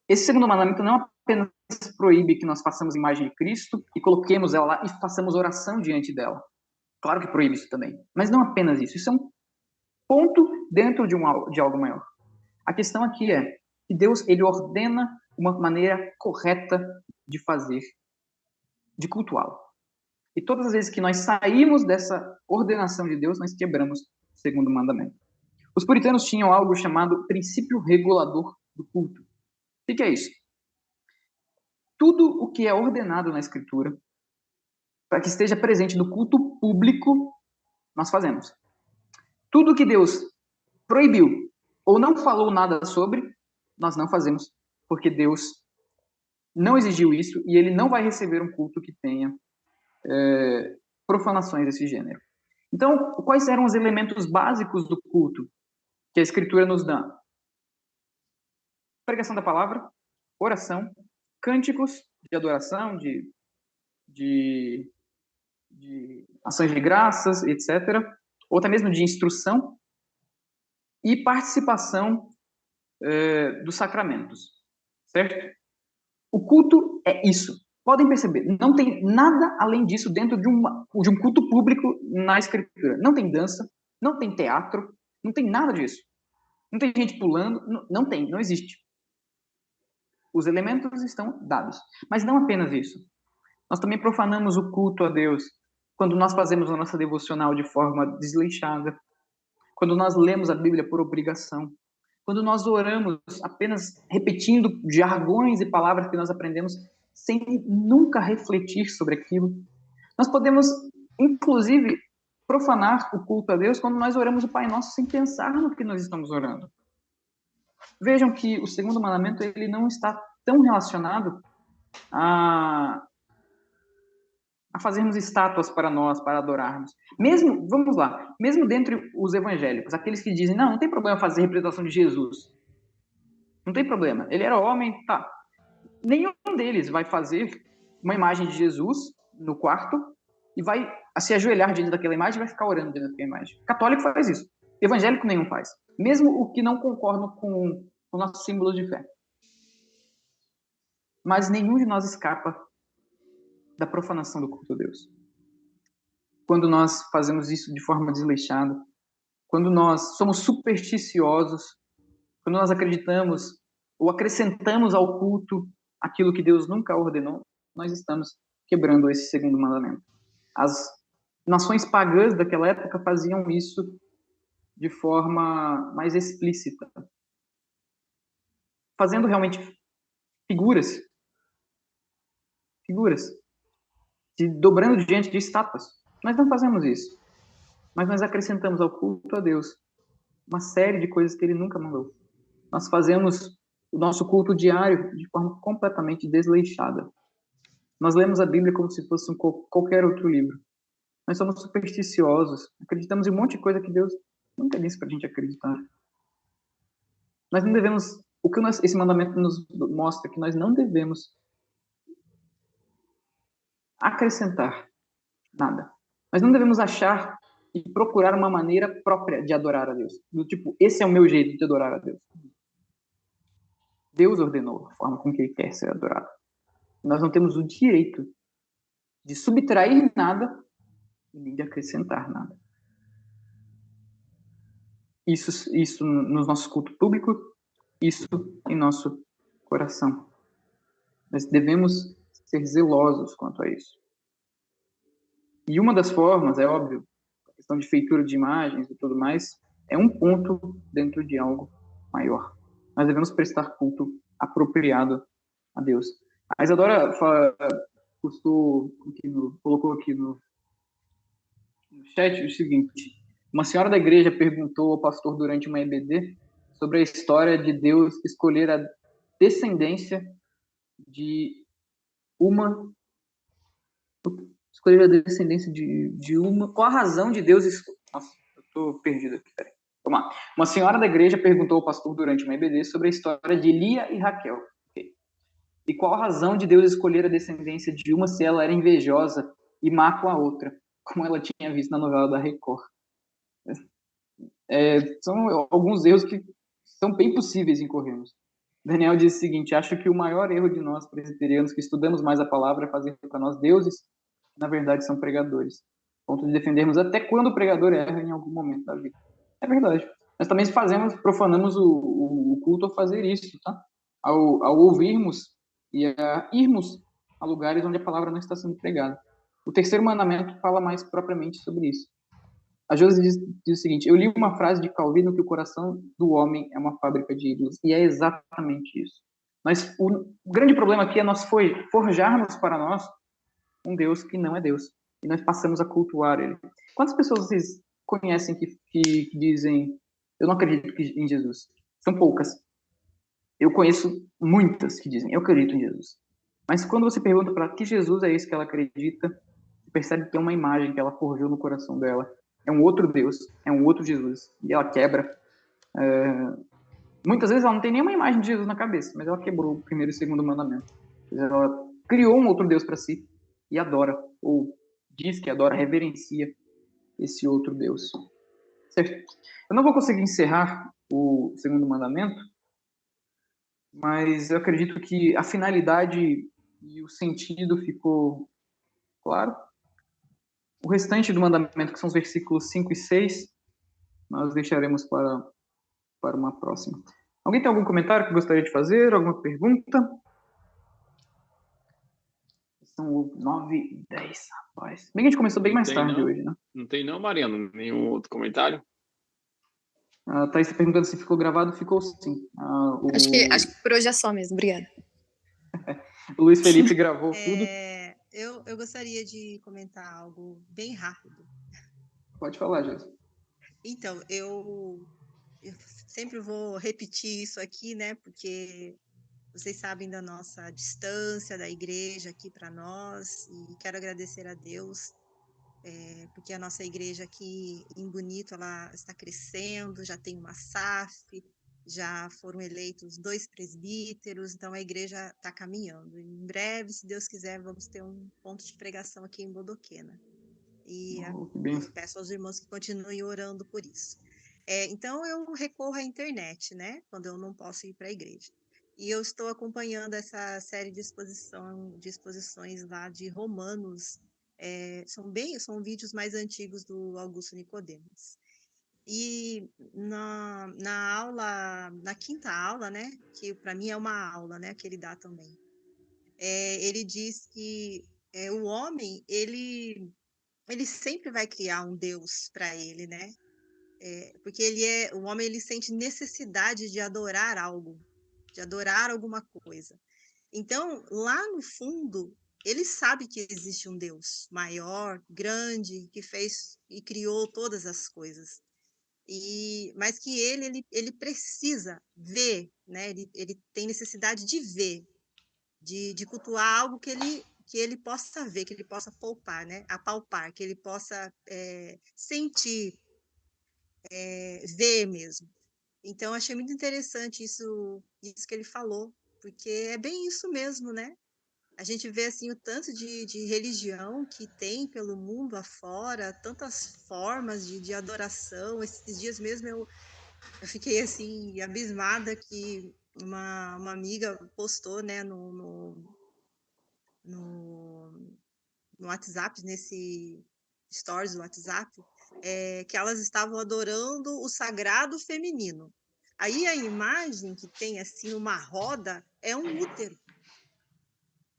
Esse segundo mandamento não apenas proíbe que nós façamos imagem de Cristo e coloquemos ela lá e façamos oração diante dela. Claro que proíbe isso também, mas não apenas isso. Isso é um ponto dentro de algo maior. A questão aqui é que Deus ele ordena uma maneira correta de fazer, de cultuá-lo. E todas as vezes que nós saímos dessa ordenação de Deus, nós quebramos o segundo mandamento. Os puritanos tinham algo chamado princípio regulador do culto. O que é isso? Tudo o que é ordenado na Escritura, para que esteja presente no culto público, nós fazemos. Tudo que Deus proibiu ou não falou nada sobre, nós não fazemos, porque Deus não exigiu isso e ele não vai receber um culto que tenha profanações desse gênero. Então, quais eram os elementos básicos do culto que a Escritura nos dá? Pregação da palavra, oração, cânticos de adoração, de ações de graças, etc. Ou até mesmo de instrução e participação dos sacramentos, certo? O culto é isso. Podem perceber, não tem nada além disso dentro de um culto público na Escritura. Não tem dança, não tem teatro, não tem nada disso. Não tem gente pulando, não existe. Os elementos estão dados. Mas não apenas isso. Nós também profanamos o culto a Deus quando nós fazemos a nossa devocional de forma desleixada, quando nós lemos a Bíblia por obrigação, quando nós oramos apenas repetindo jargões e palavras que nós aprendemos sem nunca refletir sobre aquilo. Nós podemos, inclusive, profanar o culto a Deus quando nós oramos o Pai Nosso sem pensar no que nós estamos orando. Vejam que o segundo mandamento ele não está tão relacionado a fazermos estátuas para nós, para adorarmos. Mesmo, vamos lá, mesmo dentre os evangélicos, aqueles que dizem, não tem problema fazer representação de Jesus. Não tem problema. Ele era homem, tá. Nenhum deles vai fazer uma imagem de Jesus no quarto e vai se ajoelhar diante daquela imagem e vai ficar orando diante daquela imagem. Católico faz isso. Evangélico nenhum faz. Mesmo o que não concorda com o nosso símbolo de fé. Mas nenhum de nós escapa da profanação do culto a Deus. Quando nós fazemos isso de forma desleixada, quando nós somos supersticiosos, quando nós acreditamos ou acrescentamos ao culto aquilo que Deus nunca ordenou, nós estamos quebrando esse segundo mandamento. As nações pagãs daquela época faziam isso de forma mais explícita, fazendo realmente figuras, se dobrando diante de estátuas. Nós não fazemos isso, mas nós acrescentamos ao culto a Deus uma série de coisas que Ele nunca mandou. Nós fazemos o nosso culto diário de forma completamente desleixada. Nós lemos a Bíblia como se fosse qualquer outro livro. Nós somos supersticiosos, acreditamos em um monte de coisa que Deus nunca disse para a gente acreditar. Nós não devemos, esse mandamento nos mostra que nós não devemos acrescentar nada. Nós não devemos achar e procurar uma maneira própria de adorar a Deus. Do tipo, esse é o meu jeito de adorar a Deus. Deus ordenou a forma com que Ele quer ser adorado. Nós não temos o direito de subtrair nada e nem de acrescentar nada. Isso no nosso culto público isso em nosso coração. Nós devemos ser zelosos quanto a isso. E uma das formas, é óbvio, a questão de feitura de imagens e tudo mais, é um ponto dentro de algo maior. Nós devemos prestar culto apropriado a Deus. A Isadora colocou aqui no chat o seguinte: uma senhora da igreja perguntou ao pastor durante uma EBD sobre a história de Deus escolher a descendência de uma qual a razão de Deus nossa, eu tô perdido aqui, peraí. Vamos lá. Uma senhora da igreja perguntou ao pastor durante uma EBD sobre a história de Lia e Raquel. Okay. E qual a razão de Deus escolher a descendência de uma se ela era invejosa e má com a outra, como ela tinha visto na novela da Record. São alguns erros que são bem possíveis incorrermos. Daniel disse o seguinte: acho que o maior erro de nós presbiterianos que estudamos mais a palavra é fazer para nós deuses, que na verdade são pregadores. Ponto de defendermos até quando o pregador erra em algum momento da vida. É verdade. Nós também profanamos o culto ao fazer isso, tá? Ao ouvirmos e a irmos a lugares onde a palavra não está sendo pregada. O terceiro mandamento fala mais propriamente sobre isso. A Josi diz o seguinte: eu li uma frase de Calvino que o coração do homem é uma fábrica de ídolos, e é exatamente isso. O grande problema aqui é nós forjarmos para nós um Deus que não é Deus, e nós passamos a cultuar ele. Quantas pessoas vocês conhecem que dizem, eu não acredito em Jesus? São poucas. Eu conheço muitas que dizem, eu acredito em Jesus. Mas quando você pergunta para que Jesus é esse que ela acredita, você percebe que é uma imagem que ela forjou no coração dela. É um outro Deus, é um outro Jesus. E ela quebra. Muitas vezes ela não tem nenhuma imagem de Jesus na cabeça, mas ela quebrou o primeiro e o segundo mandamento. Ela criou um outro Deus para si e adora, ou diz que adora, reverencia esse outro Deus. Certo? Eu não vou conseguir encerrar o segundo mandamento, mas eu acredito que a finalidade e o sentido ficou claro. O restante do mandamento, que são os versículos 5 e 6, nós deixaremos para uma próxima. Alguém tem algum comentário que gostaria de fazer? Alguma pergunta? São 9 e 10, rapaz. Bem que a gente começou bem mais tarde hoje, né? Não tem não, Mariano? Nenhum outro comentário? A Thaís está perguntando se ficou gravado. Ficou sim. Acho que por hoje é só mesmo. Obrigada. O Luiz Felipe gravou tudo. Eu gostaria de comentar algo bem rápido. Pode falar, Jesus. Então, eu sempre vou repetir isso aqui, né? Porque vocês sabem da nossa distância da igreja aqui para nós, e quero agradecer a Deus, porque a nossa igreja aqui em Bonito, ela está crescendo, já tem uma SAF, já foram eleitos 2 presbíteros, então a igreja está caminhando. Em breve, se Deus quiser, vamos ter um ponto de pregação aqui em Bodoquena. E peço aos irmãos que continuem orando por isso. Então, eu recorro à internet, né? Quando eu não posso ir para a igreja. E eu estou acompanhando essa série de exposições lá de Romanos. São vídeos mais antigos do Augusto Nicodemos. E na quinta aula, né? Que para mim é uma aula, né? Que ele dá também. Ele diz que o homem, ele sempre vai criar um Deus para ele, né? Porque o homem, ele sente necessidade de adorar algo, de adorar alguma coisa. Então, lá no fundo, ele sabe que existe um Deus maior, grande, que fez e criou todas as coisas. Mas que ele precisa ver, né? Ele tem necessidade de ver, de cultuar algo que ele possa ver, que ele possa palpar, né? Apalpar, que ele possa sentir, ver mesmo. Então, achei muito interessante isso que ele falou, porque é bem isso mesmo, né? A gente vê assim o tanto de religião que tem pelo mundo afora, tantas formas de adoração. Esses dias mesmo eu fiquei assim abismada que uma amiga postou, né, no WhatsApp, nesse stories do WhatsApp, que elas estavam adorando o sagrado feminino. Aí a imagem que tem assim uma roda é um útero.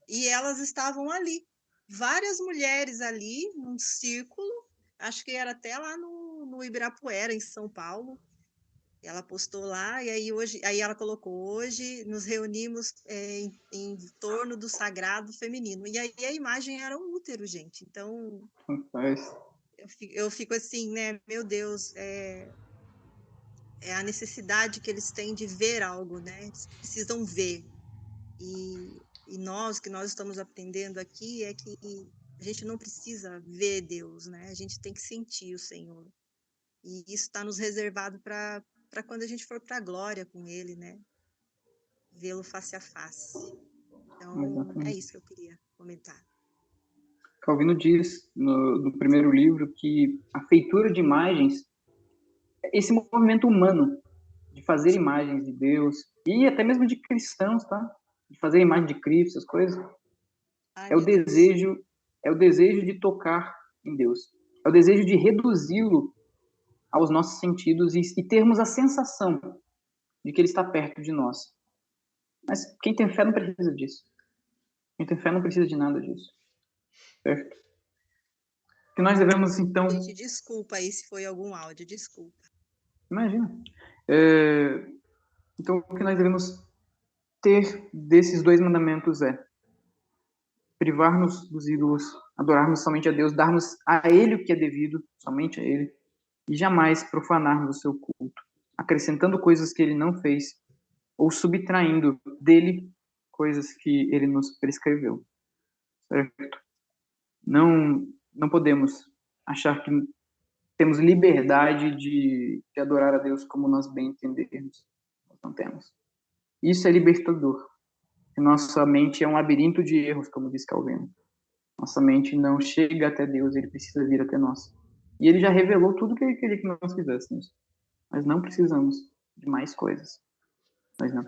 E elas estavam ali, várias mulheres ali num círculo, acho que era até lá no Ibirapuera, em São Paulo. Ela postou lá, e aí ela colocou: hoje nos reunimos em torno do sagrado feminino. E aí a imagem era um útero, gente. Então Rapaz, eu fico assim, né? Meu Deus, é a necessidade que eles têm de ver algo, né? Eles precisam ver. E nós, que nós estamos aprendendo aqui, é que a gente não precisa ver Deus, né? A gente tem que sentir o Senhor. E isso está nos reservado para quando a gente for para a glória com Ele, né? Vê-lo face a face. Então, é exatamente. isso que eu queria comentar. Calvino diz no primeiro livro que a feitura de imagens, esse movimento humano de fazer imagens de Deus e até mesmo de cristãos, tá? De fazer imagem de Cristo, essas coisas, Ai, é o meu Deus. desejo, é o desejo de tocar em Deus. É o desejo de reduzi-lo aos nossos sentidos e termos a sensação de que ele está perto de nós. Mas quem tem fé não precisa disso. Quem tem fé não precisa de nada disso. Certo? Que nós devemos, então... Gente, desculpa aí se foi algum áudio, desculpa. Imagina. Então, o que nós devemos ter desses dois mandamentos é privar-nos dos ídolos, adorarmos somente a Deus, darmos a Ele o que é devido, somente a Ele, e jamais profanarmos o seu culto, acrescentando coisas que Ele não fez ou subtraindo dele coisas que Ele nos prescreveu. Certo? Não podemos achar que temos liberdade de adorar a Deus como nós bem entendermos. Nós não temos. Isso é libertador. Nossa mente é um labirinto de erros, como diz Calvino. Nossa mente não chega até Deus, ele precisa vir até nós. E ele já revelou tudo o que ele queria que nós fizéssemos. Mas não precisamos de mais coisas. Nós não